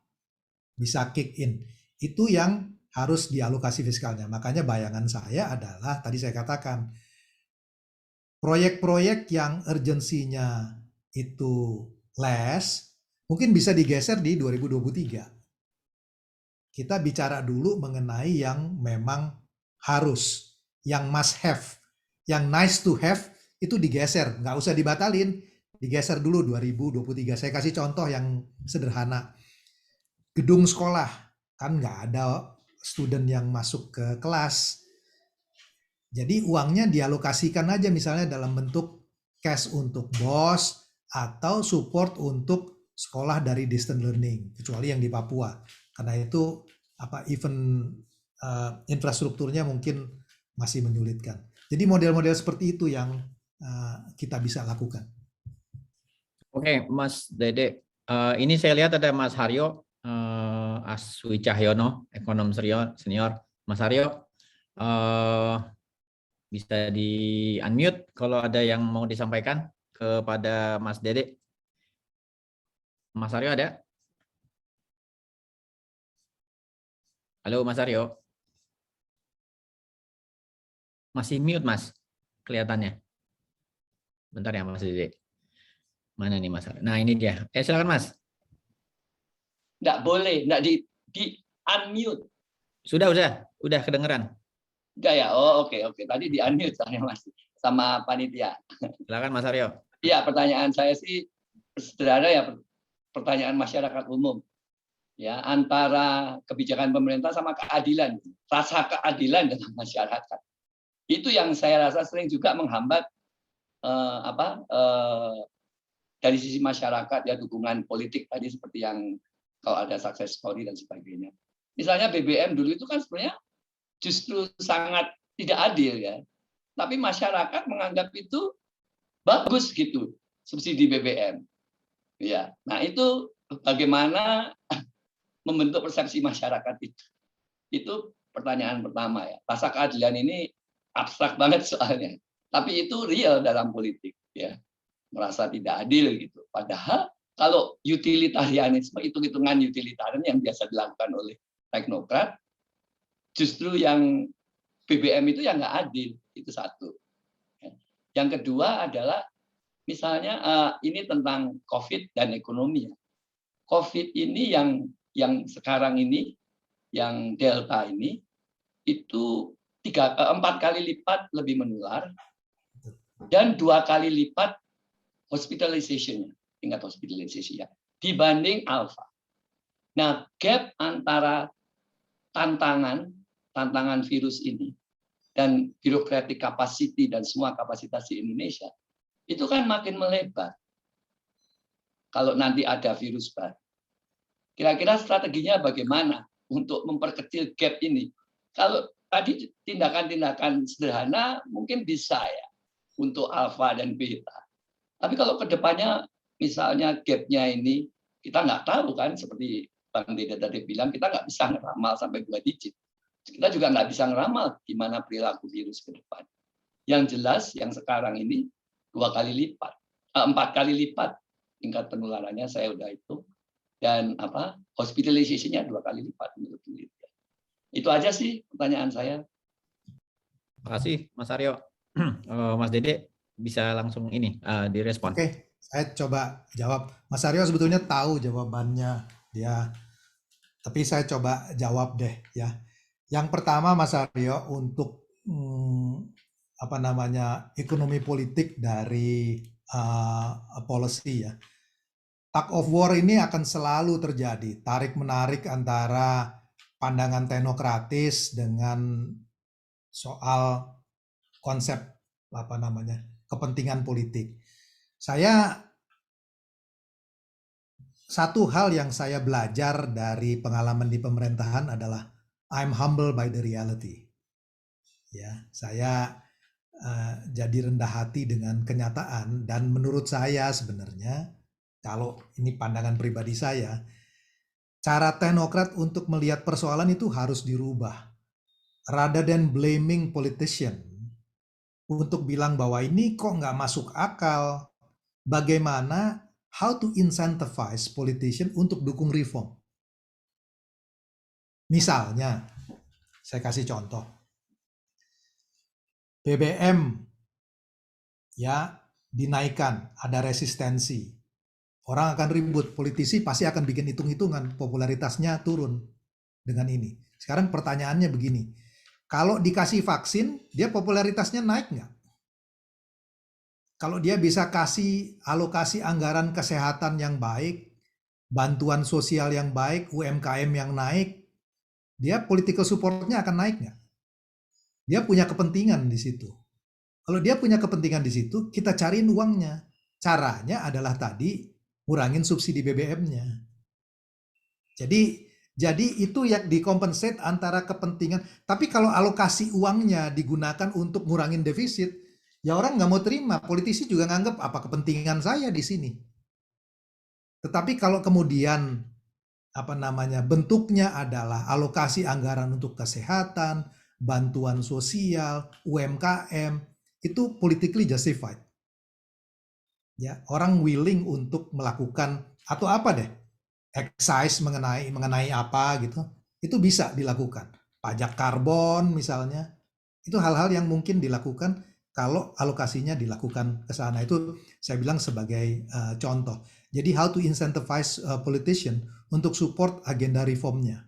Speaker 3: bisa kick in. Itu yang harus dialokasi fiskalnya. Makanya bayangan saya adalah, tadi saya katakan, proyek-proyek yang urgensinya itu less, mungkin bisa digeser di 2023. Kita bicara dulu mengenai yang memang harus, yang must have, yang nice to have, itu digeser, nggak usah dibatalin, digeser dulu 2023. Saya kasih contoh yang sederhana. Gedung sekolah, kan nggak ada student yang masuk ke kelas. Jadi uangnya dialokasikan aja misalnya dalam bentuk cash untuk BOS atau support untuk sekolah dari distance learning, kecuali yang di Papua. Karena itu event infrastrukturnya mungkin masih menyulitkan. Jadi model-model seperti itu yang kita bisa lakukan.
Speaker 1: Oke, Mas Dede. Ini saya lihat ada Mas Haryo Aswi Cahyono, ekonom senior. Mas Haryo, bisa di-unmute kalau ada yang mau disampaikan kepada Mas Dede. Mas Haryo ada? Halo Mas Haryo. Masih mute Mas, kelihatannya. Bentar ya Mas Dede. Mana nih Mas? Nah ini dia. Silakan Mas.
Speaker 4: Nggak boleh, nggak di unmute.
Speaker 1: Udah kedengeran.
Speaker 4: Enggak ya? Oh oke. Tadi di unmute saya Mas sama panitia.
Speaker 1: Silakan Mas Aryo.
Speaker 4: Iya, pertanyaan saya sih sederhana ya, pertanyaan masyarakat umum. Ya, antara kebijakan pemerintah sama keadilan, rasa keadilan dalam masyarakat. Itu yang saya rasa sering juga menghambat dari sisi masyarakat ya, dukungan politik tadi seperti yang kalau ada success story dan sebagainya. Misalnya BBM dulu itu kan sebenarnya justru sangat tidak adil ya. Tapi masyarakat menganggap itu bagus gitu subsidi BBM. Ya. Nah, itu bagaimana membentuk persepsi masyarakat itu. Itu pertanyaan pertama ya. Rasa keadilan ini abstrak banget soalnya. Tapi itu real dalam politik ya. Merasa tidak adil gitu. Padahal Kalau utilitarianisme, hitung-hitungan utilitarian yang biasa dilakukan oleh teknokrat, justru yang BBM itu yang nggak adil, itu satu. Yang kedua adalah misalnya ini tentang COVID dan ekonomi. COVID ini yang sekarang ini, yang Delta ini, itu 4 kali lipat lebih menular dan 2 kali lipat hospitalization-nya, tingkat hospitalization ya, dibanding Alpha. Nah, gap antara tantangan virus ini dan bureaucratic capacity dan semua kapasitas di Indonesia itu kan makin melebar. Kalau nanti ada virus baru, kira-kira strateginya bagaimana untuk memperkecil gap ini? Kalau tadi tindakan-tindakan sederhana mungkin bisa ya untuk alfa dan beta. Tapi kalau kedepannya misalnya gapnya ini kita nggak tahu kan, seperti Bang Dede tadi bilang, kita nggak bisa ngeramal sampai 2 digit. Kita juga nggak bisa ngeramal gimana perilaku virus ke depan. Yang jelas yang sekarang ini 4 kali lipat tingkat penularannya saya udah itu, dan hospitalization-nya 2 kali lipat menurut penelitian. Itu aja sih pertanyaan saya.
Speaker 1: Terima kasih Mas Aryo. Mas Dede bisa langsung ini direspon.
Speaker 3: Oke, saya coba jawab. Mas Aryo sebetulnya tahu jawabannya dia, tapi saya coba jawab deh ya. Yang pertama Mas Aryo, untuk ekonomi politik dari policy ya. Tug of war ini akan selalu terjadi, tarik menarik antara pandangan teknokratis dengan soal konsep kepentingan politik. Satu hal yang saya belajar dari pengalaman di pemerintahan adalah I'm humble by the reality. Ya, saya jadi rendah hati dengan kenyataan, dan menurut saya sebenarnya, kalau ini pandangan pribadi saya, cara teknokrat untuk melihat persoalan itu harus dirubah. Rather than blaming politician, untuk bilang bahwa ini kok nggak masuk akal, bagaimana how to incentivize politician untuk dukung reform. Misalnya, saya kasih contoh, BBM ya dinaikkan, ada resistensi. Orang akan ribut, politisi pasti akan bikin hitung-hitungan, popularitasnya turun dengan ini. Sekarang pertanyaannya begini, kalau dikasih vaksin, dia popularitasnya naik nggak? Kalau dia bisa kasih alokasi anggaran kesehatan yang baik, bantuan sosial yang baik, UMKM yang naik, dia political supportnya akan naik nggak? Dia punya kepentingan di situ. Kalau dia punya kepentingan di situ, kita cariin uangnya. Caranya adalah tadi, kurangin subsidi BBM-nya. Jadi itu yang dikompensate antara kepentingan. Tapi kalau alokasi uangnya digunakan untuk ngurangin defisit, ya orang nggak mau terima. Politisi juga nganggap apa kepentingan saya di sini. Tetapi kalau kemudian bentuknya adalah alokasi anggaran untuk kesehatan, bantuan sosial, UMKM, itu politically justified. Ya, orang willing untuk melakukan atau excise mengenai apa gitu, itu bisa dilakukan. Pajak karbon misalnya, itu hal-hal yang mungkin dilakukan kalau alokasinya dilakukan ke sana. Itu saya bilang sebagai contoh. Jadi how to incentivize politician untuk support agenda reformnya.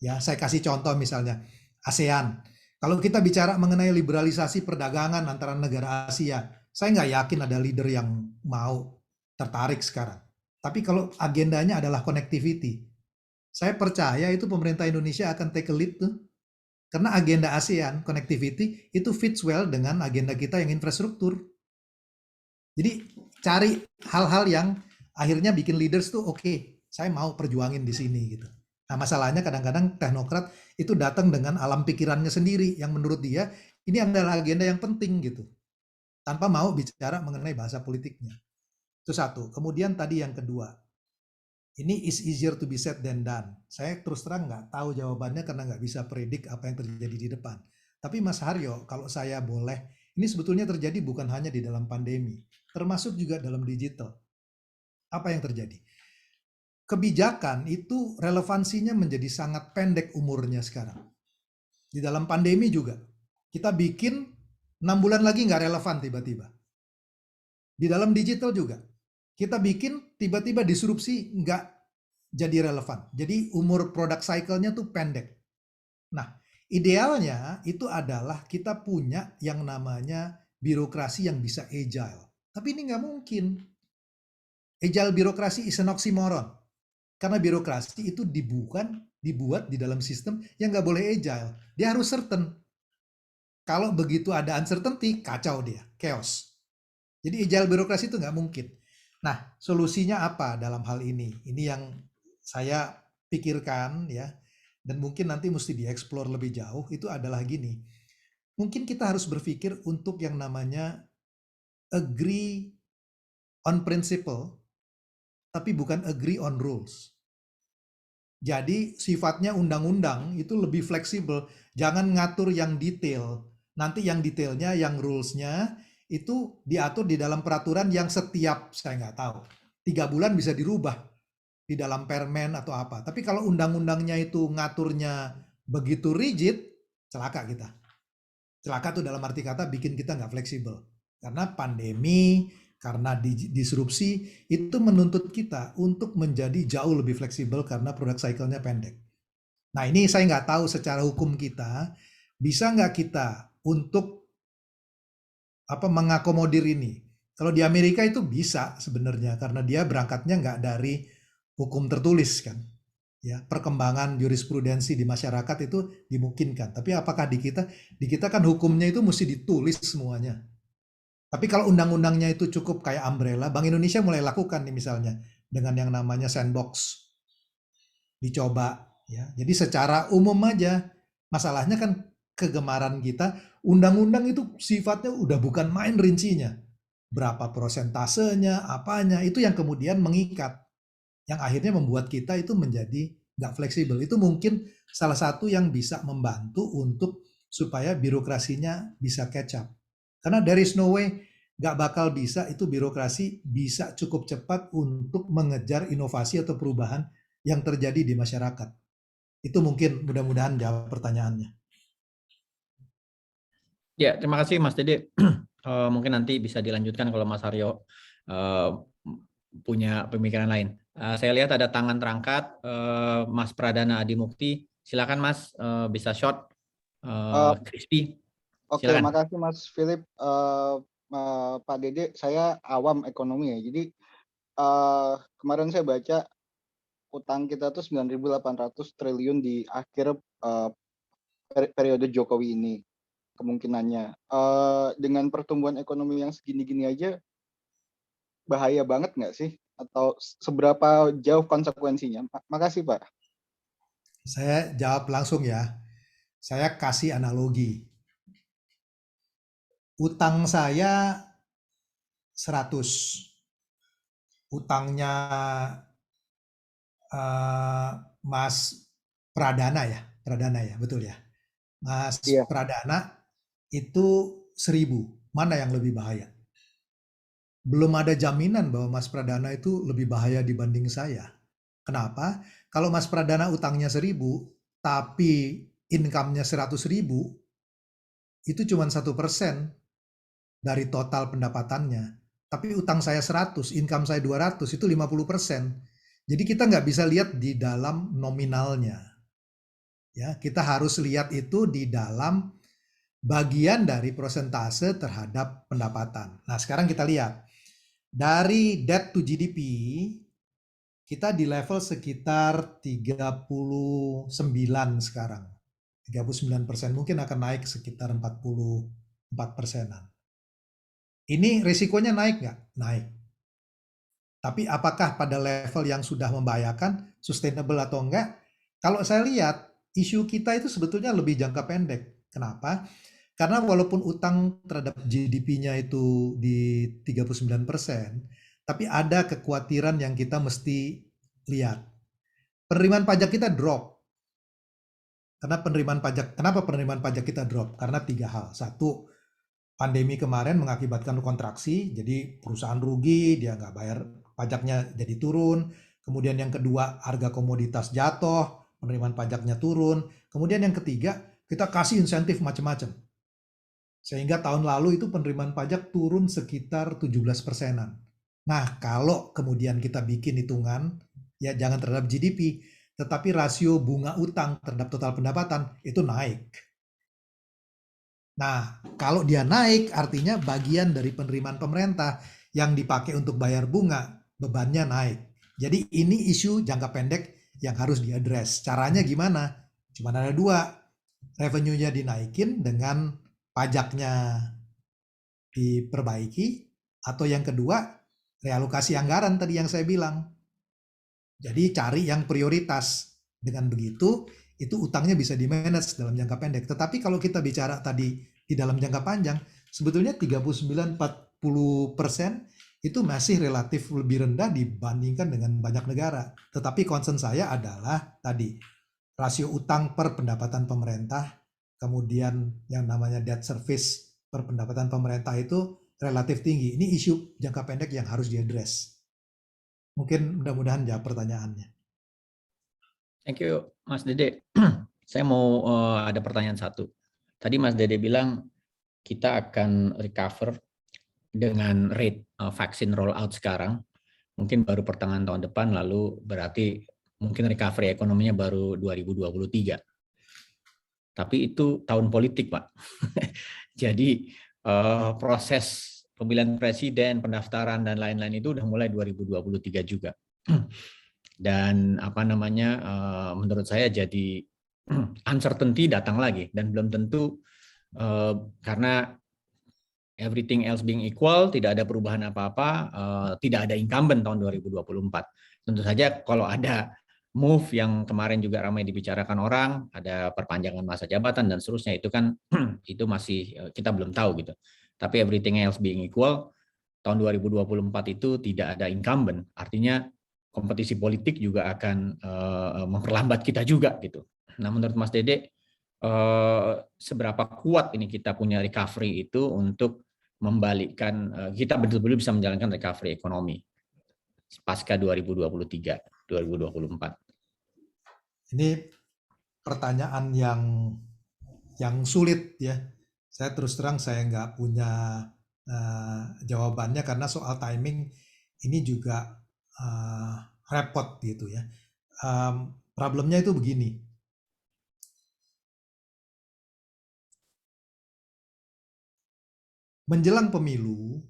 Speaker 3: Ya, saya kasih contoh misalnya ASEAN. Kalau kita bicara mengenai liberalisasi perdagangan antara negara Asia, saya nggak yakin ada leader yang mau tertarik sekarang. Tapi kalau agendanya adalah connectivity, saya percaya itu pemerintah Indonesia akan take a lead tuh. Karena agenda ASEAN, connectivity, itu fits well dengan agenda kita yang infrastruktur. Jadi cari hal-hal yang akhirnya bikin leaders tuh oke, saya mau perjuangin di sini gitu. Nah masalahnya kadang-kadang teknokrat itu datang dengan alam pikirannya sendiri yang menurut dia ini adalah agenda yang penting gitu. Tanpa mau bicara mengenai bahasa politiknya. Itu satu. Kemudian tadi yang kedua, ini is easier to be said than done. Saya terus terang nggak tahu jawabannya karena nggak bisa predik apa yang terjadi di depan. Tapi Mas Haryo, kalau saya boleh, ini sebetulnya terjadi bukan hanya di dalam pandemi, termasuk juga dalam digital. Apa yang terjadi? Kebijakan itu relevansinya menjadi sangat pendek umurnya sekarang. Di dalam pandemi juga, kita bikin 6 bulan lagi nggak relevan tiba-tiba. Di dalam digital juga, kita bikin tiba-tiba disrupsi nggak jadi relevan. Jadi umur product cycle-nya tuh pendek. Nah, idealnya itu adalah kita punya yang namanya birokrasi yang bisa agile. Tapi ini nggak mungkin. Agile birokrasi is an oxymoron. Karena birokrasi itu dibuat di dalam sistem yang nggak boleh agile. Dia harus certain. Kalau begitu ada uncertainty, kacau dia, chaos. Jadi agile birokrasi itu nggak mungkin. Nah, solusinya apa dalam hal ini? Ini yang saya pikirkan ya, dan mungkin nanti mesti dieksplor lebih jauh, itu adalah gini. Mungkin kita harus berpikir untuk yang namanya agree on principle, tapi bukan agree on rules. Jadi sifatnya undang-undang itu lebih fleksibel, jangan ngatur yang detail. Nanti yang detailnya, yang rules-nya itu diatur di dalam peraturan yang setiap, saya nggak tahu, 3 bulan bisa dirubah di dalam permen atau apa. Tapi kalau undang-undangnya itu ngaturnya begitu rigid, celaka kita. Celaka tuh dalam arti kata bikin kita nggak fleksibel. Karena pandemi, karena disrupsi, itu menuntut kita untuk menjadi jauh lebih fleksibel karena product cycle-nya pendek. Nah ini saya nggak tahu secara hukum kita, bisa nggak kita untuk mengakomodir ini. Kalau di Amerika itu bisa sebenarnya, karena dia berangkatnya nggak dari hukum tertulis kan. Ya, perkembangan jurisprudensi di masyarakat itu dimungkinkan. Tapi apakah di kita? Di kita kan hukumnya itu mesti ditulis semuanya. Tapi kalau undang-undangnya itu cukup kayak umbrella, Bank Indonesia mulai lakukan nih misalnya dengan yang namanya sandbox. Dicoba ya. Jadi secara umum aja. Masalahnya kan kegemaran kita, undang-undang itu sifatnya udah bukan main rincinya. Berapa prosentasenya, apanya, itu yang kemudian mengikat. Yang akhirnya membuat kita itu menjadi nggak fleksibel. Itu mungkin salah satu yang bisa membantu untuk supaya birokrasinya bisa catch up. Karena there is no way nggak bakal bisa itu birokrasi bisa cukup cepat untuk mengejar inovasi atau perubahan yang terjadi di masyarakat. Itu mungkin mudah-mudahan jawab pertanyaannya.
Speaker 1: Ya, terima kasih Mas Dede. Mungkin nanti bisa dilanjutkan kalau Mas Aryo punya pemikiran lain. Saya lihat ada tangan terangkat, Mas Pradana Adi Mukti. Silakan Mas, bisa short, crispy.
Speaker 5: Oke,
Speaker 1: Silakan.
Speaker 5: makasih Mas Philip. Pak Dede, saya awam ekonomi ya. Jadi kemarin saya baca utang kita tuh 9.800 triliun di akhir periode Jokowi ini kemungkinannya. Dengan pertumbuhan ekonomi yang segini-gini aja, bahaya banget nggak sih? Atau seberapa jauh konsekuensinya? Makasih Pak.
Speaker 3: Saya jawab langsung ya. Saya kasih analogi. Utang saya 100. Utangnya Mas Pradana ya, betul ya. Mas
Speaker 5: Iya.
Speaker 3: Pradana itu 1000. Mana yang lebih bahaya? Belum ada jaminan bahwa Mas Pradana itu lebih bahaya dibanding saya. Kenapa? Kalau Mas Pradana utangnya 1000, tapi income-nya 100.000, itu cuma 1% dari total pendapatannya. Tapi utang saya 100, income saya 200, itu 50%. Jadi kita nggak bisa lihat di dalam nominalnya. Ya, kita harus lihat itu di dalam bagian dari persentase terhadap pendapatan. Nah, sekarang kita lihat. Dari debt to GDP, kita di level sekitar 39 sekarang. 39%, mungkin akan naik sekitar 44%-an. Ini risikonya naik nggak? Naik. Tapi apakah pada level yang sudah membahayakan, sustainable atau enggak? Kalau saya lihat, isu kita itu sebetulnya lebih jangka pendek. Kenapa? Karena walaupun utang terhadap GDP-nya itu di 39%, tapi ada kekhawatiran yang kita mesti lihat. Penerimaan pajak kita drop. Kenapa penerimaan pajak kita drop? Karena 3 hal. 1, pandemi kemarin mengakibatkan kontraksi, jadi perusahaan rugi, dia nggak bayar pajaknya jadi turun. Kemudian yang kedua, harga komoditas jatuh, penerimaan pajaknya turun. Kemudian yang ketiga, kita kasih insentif macam-macam. Sehingga tahun lalu itu penerimaan pajak turun sekitar 17%-an. Nah, kalau kemudian kita bikin hitungan, ya jangan terhadap GDP, tetapi rasio bunga utang terhadap total pendapatan itu naik. Nah, kalau dia naik, artinya bagian dari penerimaan pemerintah yang dipakai untuk bayar bunga, bebannya naik. Jadi ini isu jangka pendek yang harus diadres. Caranya gimana? Cuma ada dua, revenue-nya dinaikin dengan pajaknya diperbaiki, atau yang kedua, realokasi anggaran tadi yang saya bilang. Jadi cari yang prioritas. Dengan begitu, itu utangnya bisa di-manage dalam jangka pendek. Tetapi kalau kita bicara tadi di dalam jangka panjang, sebetulnya 39-40% itu masih relatif lebih rendah dibandingkan dengan banyak negara. Tetapi concern saya adalah tadi, rasio utang per pendapatan pemerintah, kemudian yang namanya debt service per pendapatan pemerintah itu relatif tinggi. Ini isu jangka pendek yang harus diadres. Mungkin mudah-mudahan jawab pertanyaannya.
Speaker 1: Thank you, Mas Dede. Saya mau ada pertanyaan satu. Tadi Mas Dede bilang kita akan recover dengan rate vaksin rollout sekarang. Mungkin baru pertengahan tahun depan, lalu berarti mungkin recovery ekonominya baru 2023. Tapi itu tahun politik, Pak. Jadi proses pemilihan presiden, pendaftaran dan lain-lain itu udah mulai 2023 juga. Dan menurut saya jadi uncertainty datang lagi, dan belum tentu karena everything else being equal, tidak ada perubahan apa-apa, tidak ada incumbent tahun 2024. Tentu saja kalau ada move yang kemarin juga ramai dibicarakan orang, ada perpanjangan masa jabatan dan seterusnya, itu kan itu masih kita belum tahu gitu. Tapi everything else being equal, tahun 2024 itu tidak ada incumbent, artinya kompetisi politik juga akan memperlambat kita juga gitu. Nah, menurut Mas Dede, seberapa kuat ini kita punya recovery itu untuk membalikkan kita betul-betul bisa menjalankan recovery ekonomi pasca 2023, 2024.
Speaker 3: Ini pertanyaan yang sulit ya. Saya terus terang saya nggak punya jawabannya, karena soal timing ini juga repot gitu ya. Problemnya itu begini. Menjelang pemilu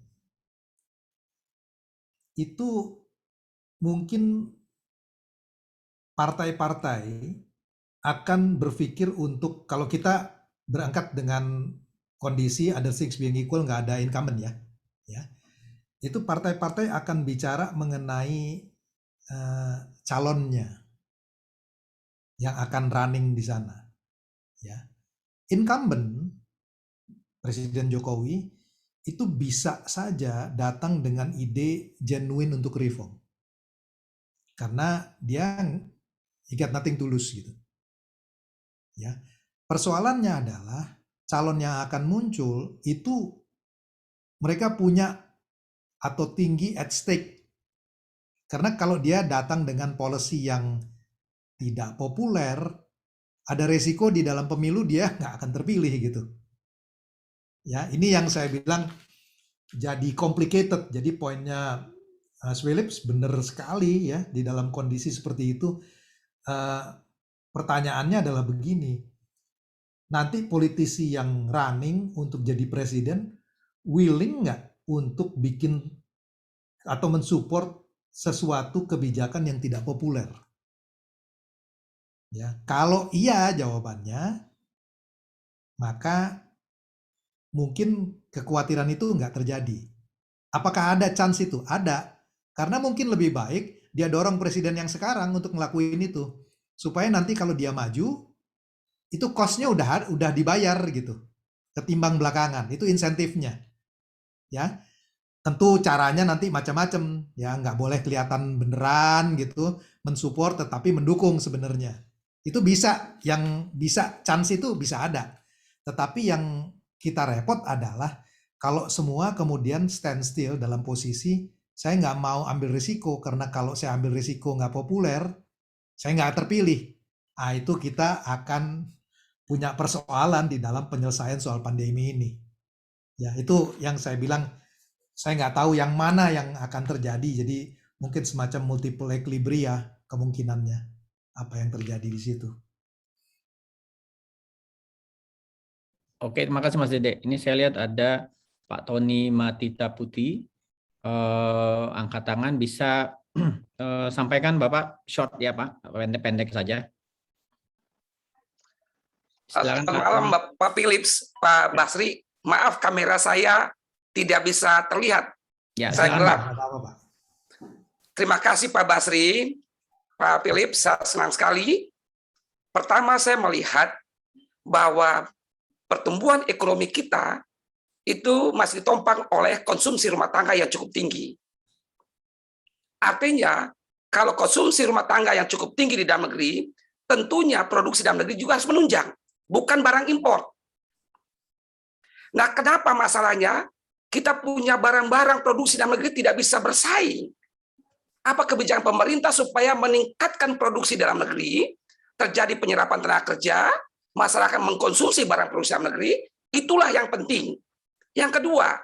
Speaker 3: itu mungkin partai-partai akan berpikir untuk, kalau kita berangkat dengan kondisi other things being equal, nggak ada incumbent ya, itu partai-partai akan bicara mengenai calonnya yang akan running di sana. Ya, incumbent Presiden Jokowi itu bisa saja datang dengan ide genuine untuk reform, karena dia got nothing to lose gitu. Ya, persoalannya adalah calon yang akan muncul itu mereka punya atau tinggi at stake. Karena kalau dia datang dengan policy yang tidak populer, ada resiko di dalam pemilu dia nggak akan terpilih gitu. Ya, ini yang saya bilang jadi complicated. Jadi poinnya Philips benar sekali ya, di dalam kondisi seperti itu. Pertanyaannya adalah begini, nanti politisi yang running untuk jadi presiden willing nggak untuk bikin atau mensupport sesuatu kebijakan yang tidak populer? Ya, kalau iya jawabannya, maka mungkin kekhawatiran itu nggak terjadi. Apakah ada chance itu? Ada. Karena mungkin lebih baik dia dorong presiden yang sekarang untuk ngelakuin itu, supaya nanti kalau dia maju, itu cost-nya udah dibayar gitu, ketimbang belakangan. Itu insentifnya. Ya, tentu caranya nanti macam-macam. Ya, nggak boleh kelihatan beneran gitu, mensupport tetapi mendukung sebenarnya. Itu bisa, yang bisa chance itu bisa ada. Tetapi yang kita repot adalah kalau semua kemudian stand still dalam posisi saya nggak mau ambil risiko, karena kalau saya ambil risiko nggak populer, saya nggak terpilih. Nah, itu kita akan punya persoalan di dalam penyelesaian soal pandemi ini. Ya, itu yang saya bilang, saya nggak tahu yang mana yang akan terjadi. Jadi mungkin semacam multiple equilibria kemungkinannya apa yang terjadi di situ.
Speaker 1: Oke, terima kasih Mas Dede. Ini saya lihat ada Pak Tony Matita Putih. Angkat tangan, bisa sampaikan Bapak short ya Pak, pendek-pendek saja. Silakan
Speaker 6: Selamat
Speaker 1: Pak
Speaker 6: malam
Speaker 1: Tony.
Speaker 6: Pak Philips, Pak Basri. Maaf kamera saya tidak bisa terlihat.
Speaker 1: Ya,
Speaker 6: Saya
Speaker 1: silakan,
Speaker 6: gelap.
Speaker 1: Pak.
Speaker 3: Nggak apa-apa, Pak.
Speaker 6: Terima kasih Pak Basri, Pak Philips, saya senang sekali. Pertama saya melihat bahwa pertumbuhan ekonomi kita itu masih ditompang oleh konsumsi rumah tangga yang cukup tinggi. Artinya, kalau konsumsi rumah tangga yang cukup tinggi di dalam negeri, tentunya produksi dalam negeri juga harus menunjang, bukan barang impor. Nah, kenapa masalahnya? Kita punya barang-barang produksi dalam negeri tidak bisa bersaing. Apa kebijakan pemerintah supaya meningkatkan produksi dalam negeri, terjadi penyerapan tenaga kerja, masyarakat mengkonsumsi barang produksi dalam negeri, itulah yang penting. Yang kedua,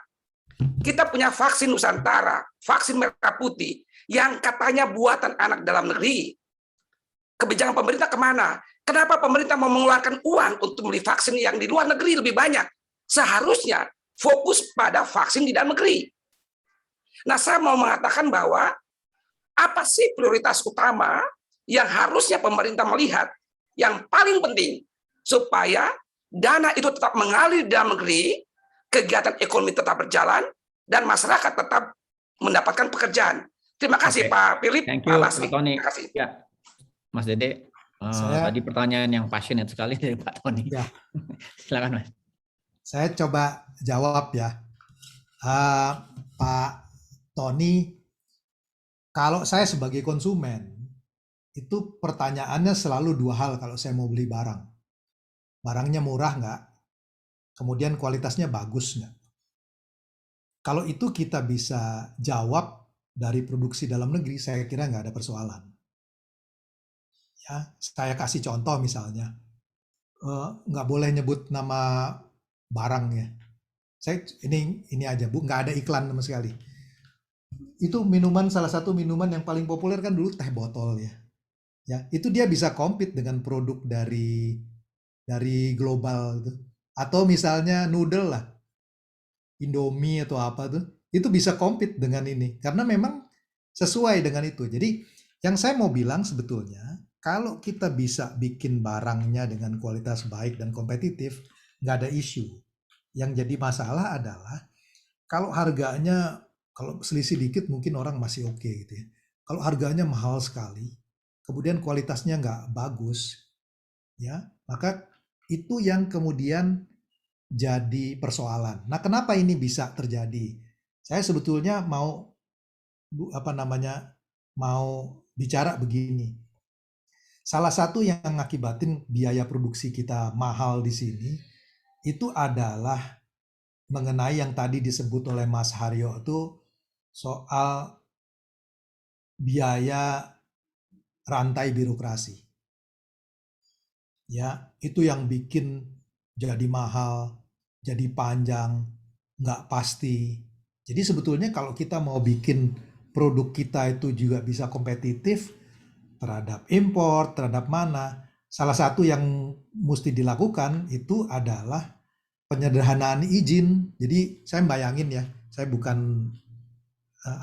Speaker 6: kita punya vaksin Nusantara, vaksin merah putih, yang katanya buatan anak dalam negeri. Kebijakan pemerintah kemana? Kenapa pemerintah mau mengeluarkan uang untuk beli vaksin yang di luar negeri lebih banyak? Seharusnya fokus pada vaksin di dalam negeri. Nah, saya mau mengatakan bahwa apa sih prioritas utama yang harusnya pemerintah melihat yang paling penting supaya dana itu tetap mengalir di dalam negeri, kegiatan ekonomi tetap berjalan, dan masyarakat tetap mendapatkan pekerjaan. Terima kasih
Speaker 1: Oke.
Speaker 6: Pak Philip,
Speaker 1: Thank you,
Speaker 6: Pak
Speaker 1: Pak
Speaker 6: Basri.
Speaker 1: Tony.
Speaker 6: Terima kasih.
Speaker 1: Ya, Mas Dede.
Speaker 3: Saya-
Speaker 1: Tadi pertanyaan yang passionate sekali dari Pak Tony.
Speaker 3: Ya.
Speaker 1: Silakan Mas.
Speaker 3: Saya coba jawab ya. Pak Tony, kalau saya sebagai konsumen, itu pertanyaannya selalu dua hal kalau saya mau beli barang. Barangnya murah nggak? Kemudian kualitasnya bagus nggak? Kalau itu kita bisa jawab dari produksi dalam negeri, saya kira nggak ada persoalan. Ya, saya kasih contoh misalnya, nggak boleh nyebut nama barang ya. Saya ini aja Bu, nggak ada iklan sama sekali. Itu minuman, salah satu minuman yang paling populer kan dulu teh botol ya. Ya, itu dia bisa compete dengan produk dari global gitu. Atau misalnya noodle lah, Indomie atau apa tuh, itu bisa compete dengan ini karena memang sesuai dengan itu. Jadi yang saya mau bilang sebetulnya, kalau kita bisa bikin barangnya dengan kualitas baik dan kompetitif, nggak ada isu. Yang jadi masalah adalah kalau harganya, kalau selisih dikit mungkin orang masih oke gitu ya. Kalau harganya mahal sekali, kemudian kualitasnya nggak bagus, ya, maka itu yang kemudian jadi persoalan. Nah, kenapa ini bisa terjadi? Saya sebetulnya mau bicara begini. Salah satu yang ngakibatin biaya produksi kita mahal di sini itu adalah mengenai yang tadi disebut oleh Mas Haryo itu soal biaya rantai birokrasi. Ya, itu yang bikin jadi mahal, jadi panjang, nggak pasti. Jadi sebetulnya kalau kita mau bikin produk kita itu juga bisa kompetitif terhadap impor, terhadap mana, salah satu yang mesti dilakukan itu adalah penyederhanaan izin. Jadi saya bayangin ya, saya bukan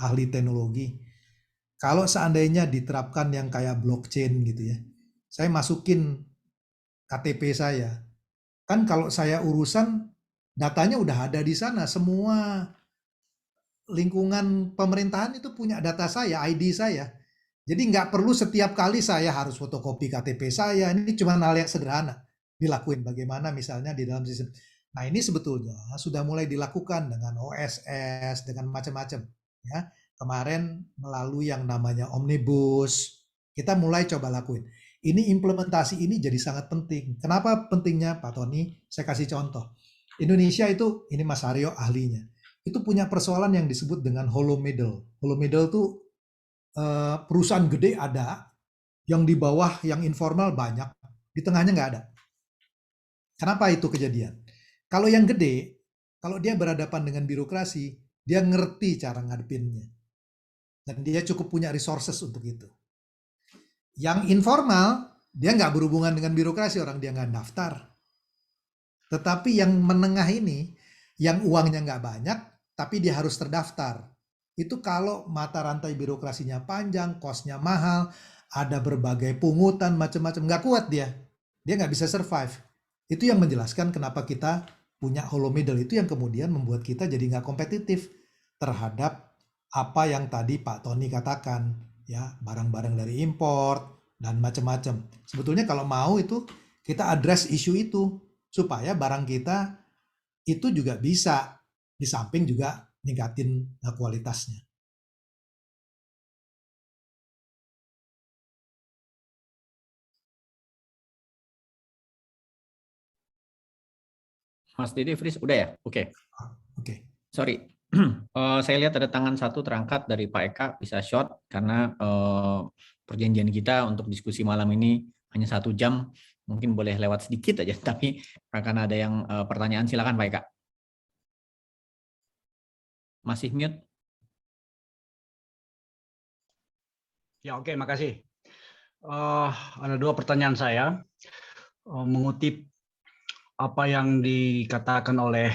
Speaker 3: ahli teknologi. Kalau seandainya diterapkan yang kayak blockchain gitu ya, saya masukin KTP saya, kan kalau saya urusan datanya udah ada di sana, semua lingkungan pemerintahan itu punya data saya, ID saya. Jadi nggak perlu setiap kali saya harus fotokopi KTP saya, ini cuma hal yang sederhana dilakuin. Bagaimana misalnya di dalam sistem. Nah, ini sebetulnya sudah mulai dilakukan dengan OSS, dengan macam-macam. Ya, kemarin melalui yang namanya Omnibus, kita mulai coba lakuin. Ini implementasi ini jadi sangat penting. Kenapa pentingnya Pak Tony? Saya kasih contoh. Indonesia itu, ini Mas Aryo ahlinya. itu punya persoalan yang disebut dengan hollow middle. Hollow middle tuh perusahaan gede ada, yang di bawah yang informal banyak, di tengahnya nggak ada. Kenapa itu kejadian? Kalau yang gede, kalau dia berhadapan dengan birokrasi, dia ngerti cara ngadepinnya. Dan dia cukup punya resources untuk itu. Yang informal, dia nggak berhubungan dengan birokrasi, orang dia nggak daftar. Tetapi yang menengah ini, yang uangnya nggak banyak, tapi dia harus terdaftar. Itu kalau mata rantai birokrasinya panjang, kosnya mahal, ada berbagai pungutan, macam-macam, nggak kuat dia. Dia nggak bisa survive. Itu yang menjelaskan kenapa kita punya hollow middle, itu yang kemudian membuat kita jadi nggak kompetitif terhadap apa yang tadi Pak Tony katakan, ya, barang-barang dari import dan macam-macam. Sebetulnya kalau mau itu kita address isu itu supaya barang kita itu juga bisa di samping juga ningkatin kualitasnya.
Speaker 1: Mas Dede Fris, udah ya? Oke.
Speaker 3: Oke.
Speaker 1: Sorry. Saya lihat ada tangan satu terangkat dari Pak Eka, bisa short karena perjanjian kita untuk diskusi malam ini hanya 1 jam, mungkin boleh lewat sedikit aja, tapi akan ada yang pertanyaan, silakan Pak Eka. Masih mute?
Speaker 7: Ya, oke, makasih. Ada 2 pertanyaan saya. Mengutip apa yang dikatakan oleh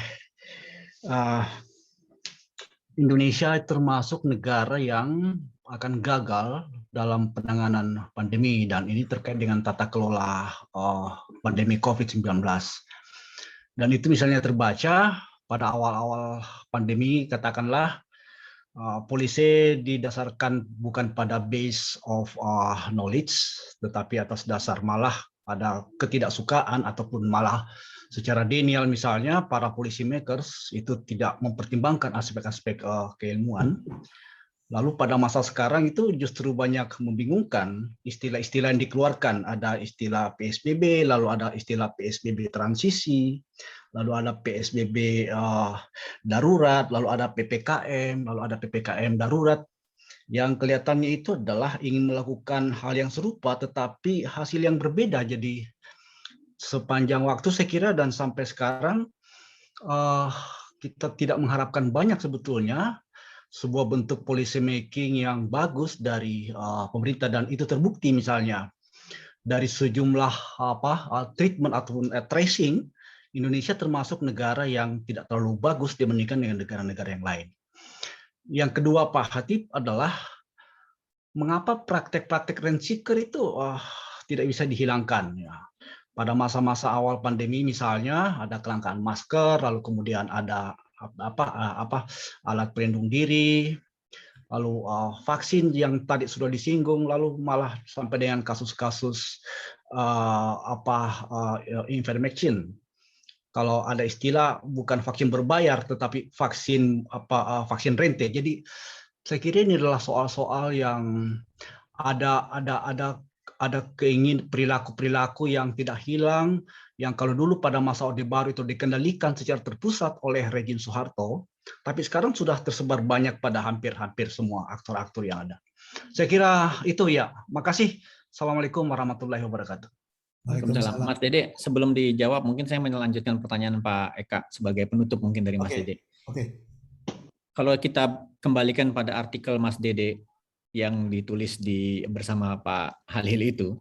Speaker 7: Indonesia termasuk negara yang akan gagal dalam penanganan pandemi, dan ini terkait dengan tata kelola pandemi COVID-19. Dan itu misalnya terbaca pada awal-awal pandemi, katakanlah polisi didasarkan bukan pada base of knowledge, tetapi atas dasar malah pada ketidaksukaan ataupun malah secara denial, misalnya para policy makers itu tidak mempertimbangkan aspek-aspek keilmuan. Lalu pada masa sekarang itu justru banyak membingungkan istilah-istilah yang dikeluarkan. Ada istilah PSBB, lalu ada istilah PSBB transisi, lalu ada PSBB darurat, lalu ada PPKM, lalu ada PPKM darurat. Yang kelihatannya itu adalah ingin melakukan hal yang serupa tetapi hasil yang berbeda. Jadi sepanjang waktu saya kira dan sampai sekarang kita tidak mengharapkan banyak sebetulnya sebuah bentuk policy making yang bagus dari pemerintah, dan itu terbukti misalnya dari sejumlah treatment ataupun tracing. Indonesia termasuk negara yang tidak terlalu bagus dibandingkan dengan negara-negara yang lain. Yang kedua, Pak Hatip, adalah mengapa praktek-praktek rent seeker itu tidak bisa dihilangkan. Ya. Pada masa-masa awal pandemi misalnya ada kelangkaan masker, lalu kemudian ada alat pelindung diri, lalu vaksin yang tadi sudah disinggung, lalu malah sampai dengan kasus-kasus ivermectin. Kalau ada istilah bukan vaksin berbayar tetapi vaksin rente. Jadi saya kira ini adalah soal-soal yang ada perilaku yang tidak hilang, yang kalau dulu pada masa Orde Baru itu dikendalikan secara terpusat oleh rejim Soeharto, tapi sekarang sudah tersebar banyak pada hampir semua aktor-aktor yang ada. Saya kira itu ya. Makasih. Assalamualaikum warahmatullahi wabarakatuh.
Speaker 1: Waalaikumsalam. Mas Dede, sebelum dijawab, mungkin saya melanjutkan pertanyaan Pak Eka sebagai penutup mungkin dari Mas Dede.
Speaker 3: Oke.
Speaker 1: Kalau kita kembalikan pada artikel Mas Dede yang ditulis bersama Pak Halil itu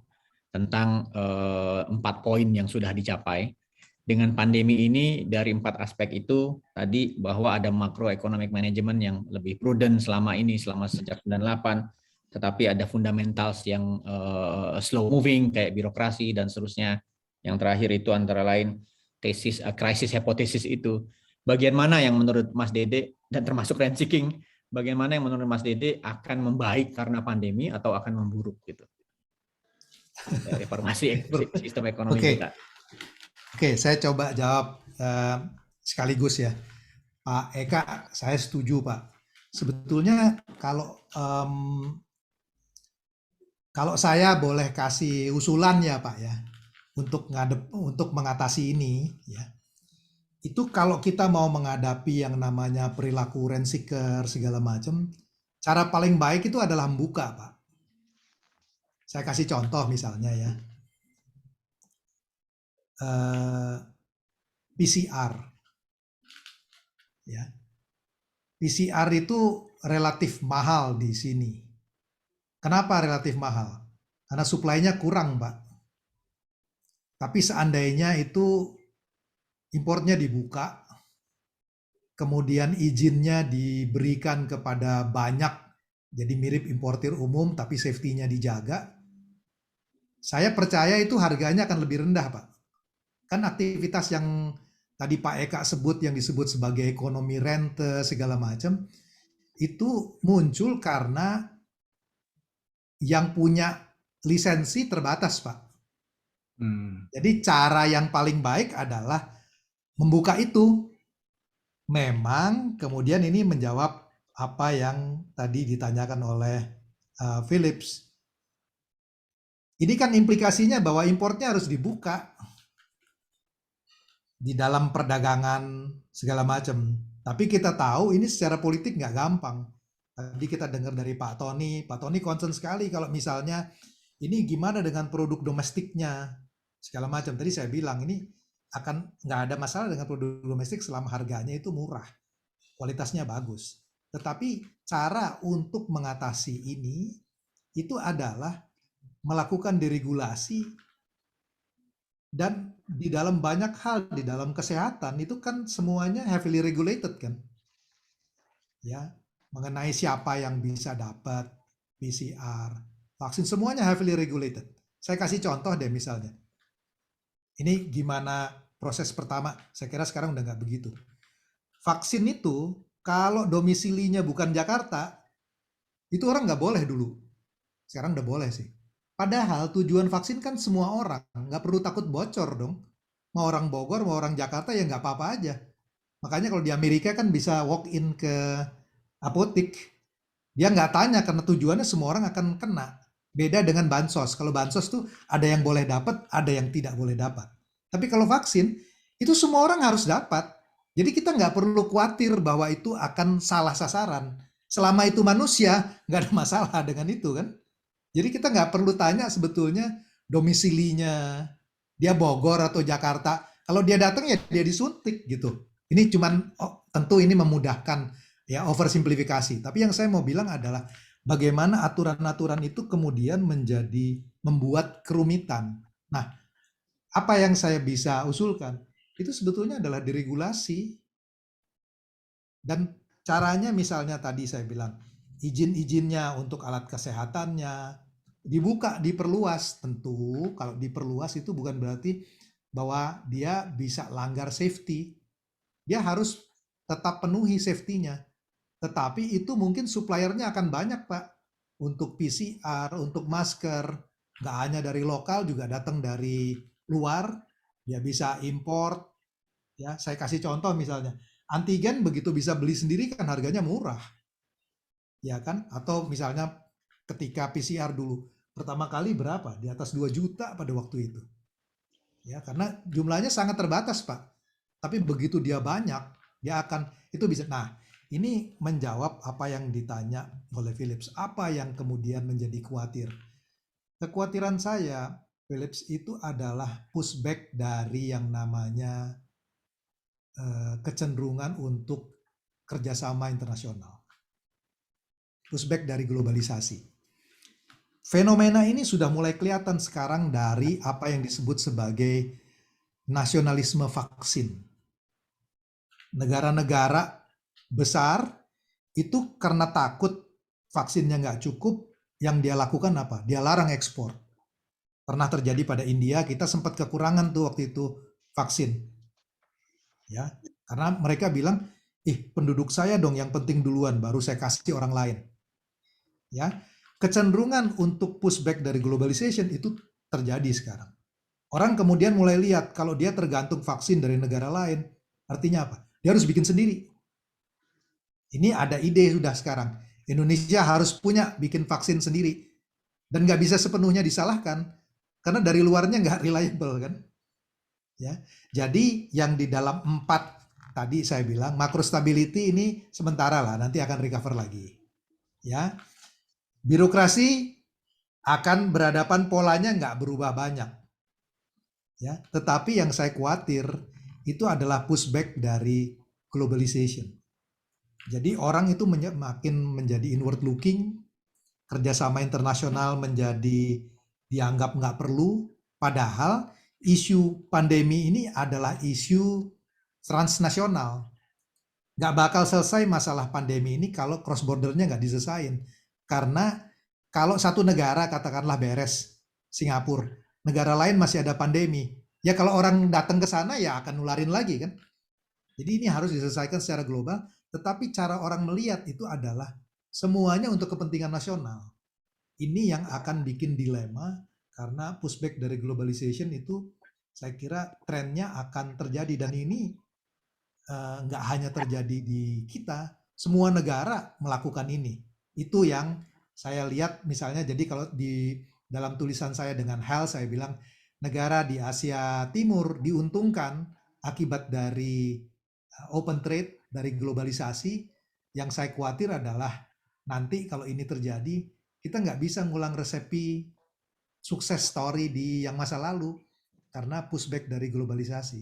Speaker 1: tentang 4 poin yang sudah dicapai dengan pandemi ini, dari 4 aspek itu tadi bahwa ada macroeconomic management yang lebih prudent selama sejak 98. Tetapi ada fundamentals yang slow moving kayak birokrasi dan seterusnya. Yang terakhir itu antara lain krisis hipotesis itu. Bagian mana yang menurut Mas Dede, dan termasuk rent seeking, bagian mana yang menurut Mas Dede akan membaik karena pandemi atau akan memburuk gitu? Reformasi sistem ekonomi kita.
Speaker 3: Oke, saya coba jawab sekaligus ya. Pak Eka, saya setuju Pak. Sebetulnya kalau saya boleh kasih usulan ya Pak ya, untuk mengatasi ini ya, itu kalau kita mau menghadapi yang namanya perilaku rent seeker segala macam, cara paling baik itu adalah membuka, Pak. Saya kasih contoh misalnya ya, PCR, ya. PCR itu relatif mahal di sini. Kenapa relatif mahal? Karena suplainya kurang, Pak. Tapi seandainya itu importnya dibuka, kemudian izinnya diberikan kepada banyak, jadi mirip importir umum tapi safety-nya dijaga, saya percaya itu harganya akan lebih rendah, Pak. Kan aktivitas yang tadi Pak Eka sebut, yang disebut sebagai ekonomi rente segala macam, itu muncul karena yang punya lisensi terbatas, Pak. Jadi cara yang paling baik adalah membuka itu. Memang kemudian ini menjawab apa yang tadi ditanyakan oleh Philips. Ini kan implikasinya bahwa importnya harus dibuka di dalam perdagangan segala macam. Tapi kita tahu ini secara politik nggak gampang. Tadi kita dengar dari Pak Tony concern sekali kalau misalnya ini gimana dengan produk domestiknya segala macam. Tadi saya bilang ini akan nggak ada masalah dengan produk domestik selama harganya itu murah, kualitasnya bagus. Tetapi cara untuk mengatasi ini itu adalah melakukan deregulasi, dan di dalam banyak hal, di dalam kesehatan itu kan semuanya heavily regulated kan, ya, mengenai siapa yang bisa dapat PCR, vaksin, semuanya heavily regulated. Saya kasih contoh deh misalnya. Ini gimana proses pertama, saya kira sekarang udah nggak begitu. Vaksin itu, kalau domisilinya bukan Jakarta, itu orang nggak boleh dulu. Sekarang udah boleh sih. Padahal tujuan vaksin kan semua orang, nggak perlu takut bocor dong. Mau orang Bogor, mau orang Jakarta ya nggak apa-apa aja. Makanya kalau di Amerika kan bisa walk in ke apotik, dia nggak tanya karena tujuannya semua orang akan kena. Beda dengan bansos. Kalau bansos tuh ada yang boleh dapat, ada yang tidak boleh dapat. Tapi kalau vaksin, itu semua orang harus dapat. Jadi kita nggak perlu khawatir bahwa itu akan salah sasaran. Selama itu manusia, nggak ada masalah dengan itu kan. Jadi kita nggak perlu tanya sebetulnya domisilinya, dia Bogor atau Jakarta. Kalau dia datang ya dia disuntik gitu. Ini cuman, tentu ini memudahkan, ya, oversimplifikasi. Tapi yang saya mau bilang adalah bagaimana aturan-aturan itu kemudian membuat kerumitan. Nah, apa yang saya bisa usulkan, itu sebetulnya adalah deregulasi. Dan caranya misalnya tadi saya bilang, izin-izinnya untuk alat kesehatannya, dibuka, diperluas. Tentu kalau diperluas itu bukan berarti bahwa dia bisa langgar safety. Dia harus tetap penuhi safety-nya. Tetapi itu mungkin suppliernya akan banyak, Pak. Untuk PCR, untuk masker, nggak hanya dari lokal, juga datang dari luar, dia bisa import. Ya, saya kasih contoh misalnya, antigen begitu bisa beli sendiri kan harganya murah, ya kan? Atau misalnya ketika PCR dulu pertama kali berapa? Di atas 2 juta pada waktu itu. Ya, karena jumlahnya sangat terbatas, Pak. Tapi begitu dia banyak, dia akan itu bisa. Nah, ini menjawab apa yang ditanya oleh Philips. Apa yang kemudian menjadi khawatir? Kekhawatiran saya, Philips, itu adalah pushback dari yang namanya kecenderungan untuk kerjasama internasional. Pushback dari globalisasi. Fenomena ini sudah mulai kelihatan sekarang dari apa yang disebut sebagai nasionalisme vaksin. Negara-negara besar itu karena takut vaksinnya nggak cukup, yang dia lakukan apa? Dia larang ekspor. Pernah terjadi pada India, kita sempat kekurangan tuh waktu itu vaksin. Ya, karena mereka bilang, penduduk saya dong yang penting duluan, baru saya kasih orang lain. Ya, kecenderungan untuk pushback dari globalization itu terjadi sekarang. Orang kemudian mulai lihat kalau dia tergantung vaksin dari negara lain, artinya apa? Dia harus bikin sendiri. Ini ada ide sudah sekarang. Indonesia harus punya bikin vaksin sendiri. Dan nggak bisa sepenuhnya disalahkan. Karena dari luarnya nggak reliable kan. Ya, jadi yang di dalam 4 tadi saya bilang macro stability ini sementara lah, nanti akan recover lagi. Ya, birokrasi akan berhadapan polanya nggak berubah banyak. Ya, tetapi yang saya khawatir itu adalah pushback dari globalization. Jadi orang itu makin menjadi inward looking, kerjasama internasional menjadi dianggap nggak perlu, padahal isu pandemi ini adalah isu transnasional. Nggak bakal selesai masalah pandemi ini kalau cross bordernya nggak diselesain. Karena kalau satu negara katakanlah beres, Singapura, negara lain masih ada pandemi. Ya kalau orang datang ke sana ya akan nularin lagi kan. Jadi ini harus diselesaikan secara global, tetapi cara orang melihat itu adalah semuanya untuk kepentingan nasional. Ini yang akan bikin dilema karena pushback dari globalization itu saya kira trennya akan terjadi dan ini nggak hanya terjadi di kita, semua negara melakukan ini. Itu yang saya lihat misalnya, jadi kalau di dalam tulisan saya dengan health saya bilang negara di Asia Timur diuntungkan akibat dari open trade, dari globalisasi. Yang saya khawatir adalah nanti kalau ini terjadi, kita nggak bisa ngulang resepi sukses story di yang masa lalu karena pushback dari globalisasi.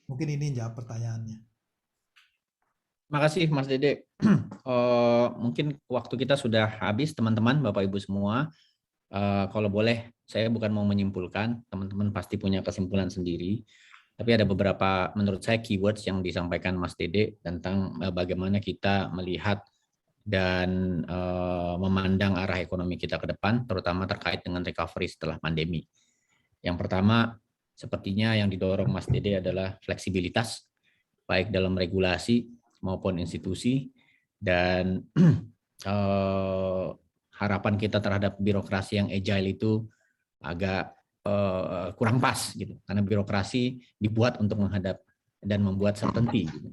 Speaker 3: Mungkin ini jawab pertanyaannya.
Speaker 1: Terima kasih Mas Dede. Mungkin waktu kita sudah habis teman-teman, Bapak Ibu semua. Kalau boleh, saya bukan mau menyimpulkan, teman-teman pasti punya kesimpulan sendiri. Tapi ada beberapa menurut saya keywords yang disampaikan Mas Dede tentang bagaimana kita melihat dan memandang arah ekonomi kita ke depan, terutama terkait dengan recovery setelah pandemi. Yang pertama, sepertinya yang didorong Mas Dede adalah fleksibilitas, baik dalam regulasi maupun institusi, dan harapan kita terhadap birokrasi yang agile itu agak kurang pas, gitu, karena birokrasi dibuat untuk menghadap dan membuat certainty. Gitu.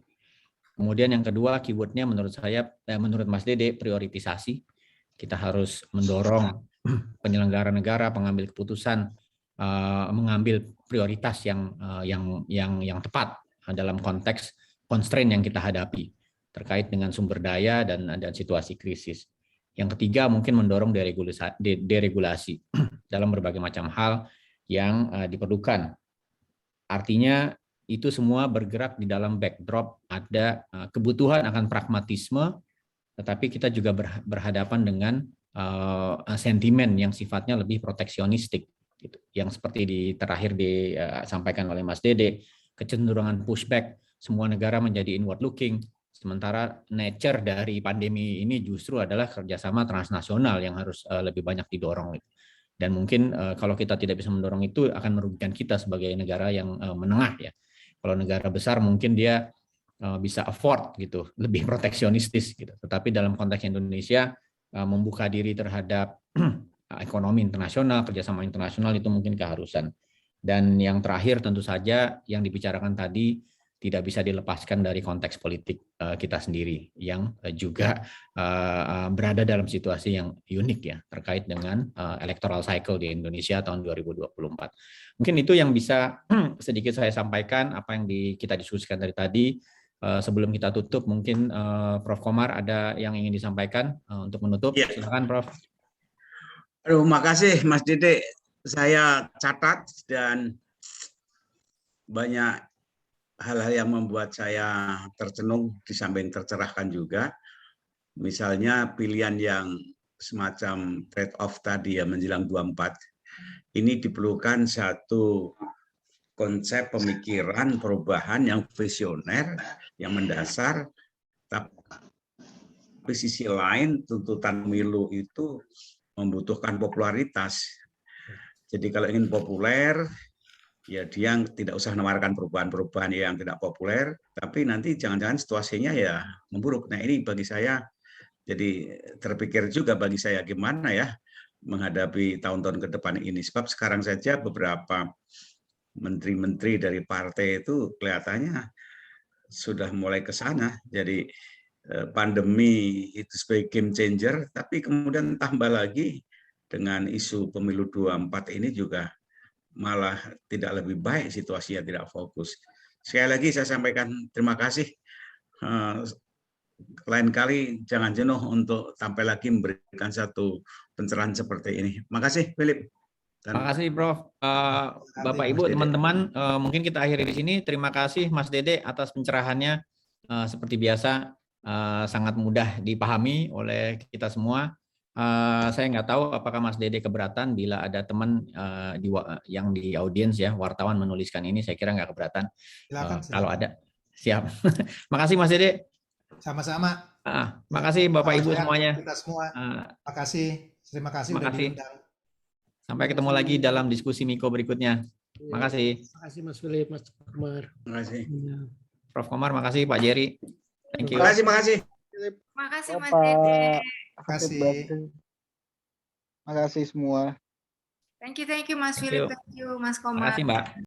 Speaker 1: Kemudian yang kedua, keywordnya menurut saya, menurut Mas Dede, prioritisasi. Kita harus mendorong penyelenggara negara, pengambil keputusan, mengambil prioritas yang tepat dalam konteks constraint yang kita hadapi terkait dengan sumber daya dan situasi krisis. Yang ketiga, mungkin mendorong deregulasi dalam berbagai macam hal yang diperlukan. Artinya itu semua bergerak di dalam backdrop ada kebutuhan akan pragmatisme, tetapi kita juga berhadapan dengan sentimen yang sifatnya lebih proteksionistik, gitu. Yang seperti terakhir disampaikan oleh Mas Dede, kecenderungan pushback, semua negara menjadi inward looking, sementara nature dari pandemi ini justru adalah kerjasama transnasional yang harus lebih banyak didorong. Dan mungkin kalau kita tidak bisa mendorong itu akan merugikan kita sebagai negara yang menengah, ya. Kalau negara besar mungkin dia bisa afford gitu, lebih proteksionistis gitu. Tetapi dalam konteks Indonesia membuka diri terhadap ekonomi internasional, kerjasama internasional itu mungkin keharusan. Dan yang terakhir tentu saja yang dibicarakan tadi tidak bisa dilepaskan dari konteks politik kita sendiri yang juga berada dalam situasi yang unik, ya, terkait dengan electoral cycle di Indonesia tahun 2024. Mungkin itu yang bisa sedikit saya sampaikan apa yang kita diskusikan dari tadi. Sebelum kita tutup, mungkin Prof. Komar ada yang ingin disampaikan untuk menutup. Ya. Silakan, Prof.
Speaker 2: Makasih Mas Dede. Saya catat dan banyak hal-hal yang membuat saya tercenung di samping tercerahkan juga. Misalnya pilihan yang semacam trade-off tadi, ya, menjelang 24. Ini diperlukan satu konsep pemikiran perubahan yang visioner, yang mendasar, tapi sisi lain tuntutan pemilu itu membutuhkan popularitas. Jadi kalau ingin populer, ya dia tidak usah menawarkan perubahan-perubahan yang tidak populer, tapi nanti jangan-jangan situasinya ya memburuk. Nah ini bagi saya jadi terpikir juga bagi saya gimana ya menghadapi tahun-tahun ke depan ini. Sebab sekarang saja beberapa menteri-menteri dari partai itu kelihatannya sudah mulai ke sana. Jadi pandemi itu sebagai game changer, tapi kemudian tambah lagi dengan isu pemilu 24 ini juga malah tidak lebih baik situasinya, tidak fokus. Sekali lagi saya sampaikan terima kasih. Lain kali jangan jenuh untuk tampil lagi memberikan satu pencerahan seperti ini. Makasih, Philip.
Speaker 1: Terima kasih, Prof. Bapak, Ibu, teman-teman, mungkin kita akhiri di sini. Terima kasih, Mas Dede, atas pencerahannya. Seperti biasa, sangat mudah dipahami oleh kita semua. Saya nggak tahu apakah Mas Dede keberatan bila ada teman yang di audiens ya, wartawan menuliskan ini. Saya kira nggak keberatan.
Speaker 3: Silakan.
Speaker 1: Kalau ada, siap. Makasih, Mas Dede.
Speaker 3: Sama-sama.
Speaker 1: Makasih Bapak Ibu semuanya.
Speaker 3: Kita semua. Makasih. Terima kasih
Speaker 1: Terima
Speaker 3: sudah
Speaker 1: kasih.
Speaker 3: diundang.
Speaker 1: Sampai ketemu lagi dalam diskusi Miko berikutnya. Makasih.
Speaker 8: Makasih Mas Philip, Mas Komar.
Speaker 2: Makasih.
Speaker 1: Prof. Komar, makasih Pak Jerry. Thank you.
Speaker 2: Makasih.
Speaker 9: Makasih Mas Dede.
Speaker 3: Makasih.
Speaker 5: Makasih semua.
Speaker 9: Thank you Mas
Speaker 1: Thank
Speaker 9: Philip.
Speaker 1: you.
Speaker 9: Thank you Mas Komar.
Speaker 1: Makasih Mbak.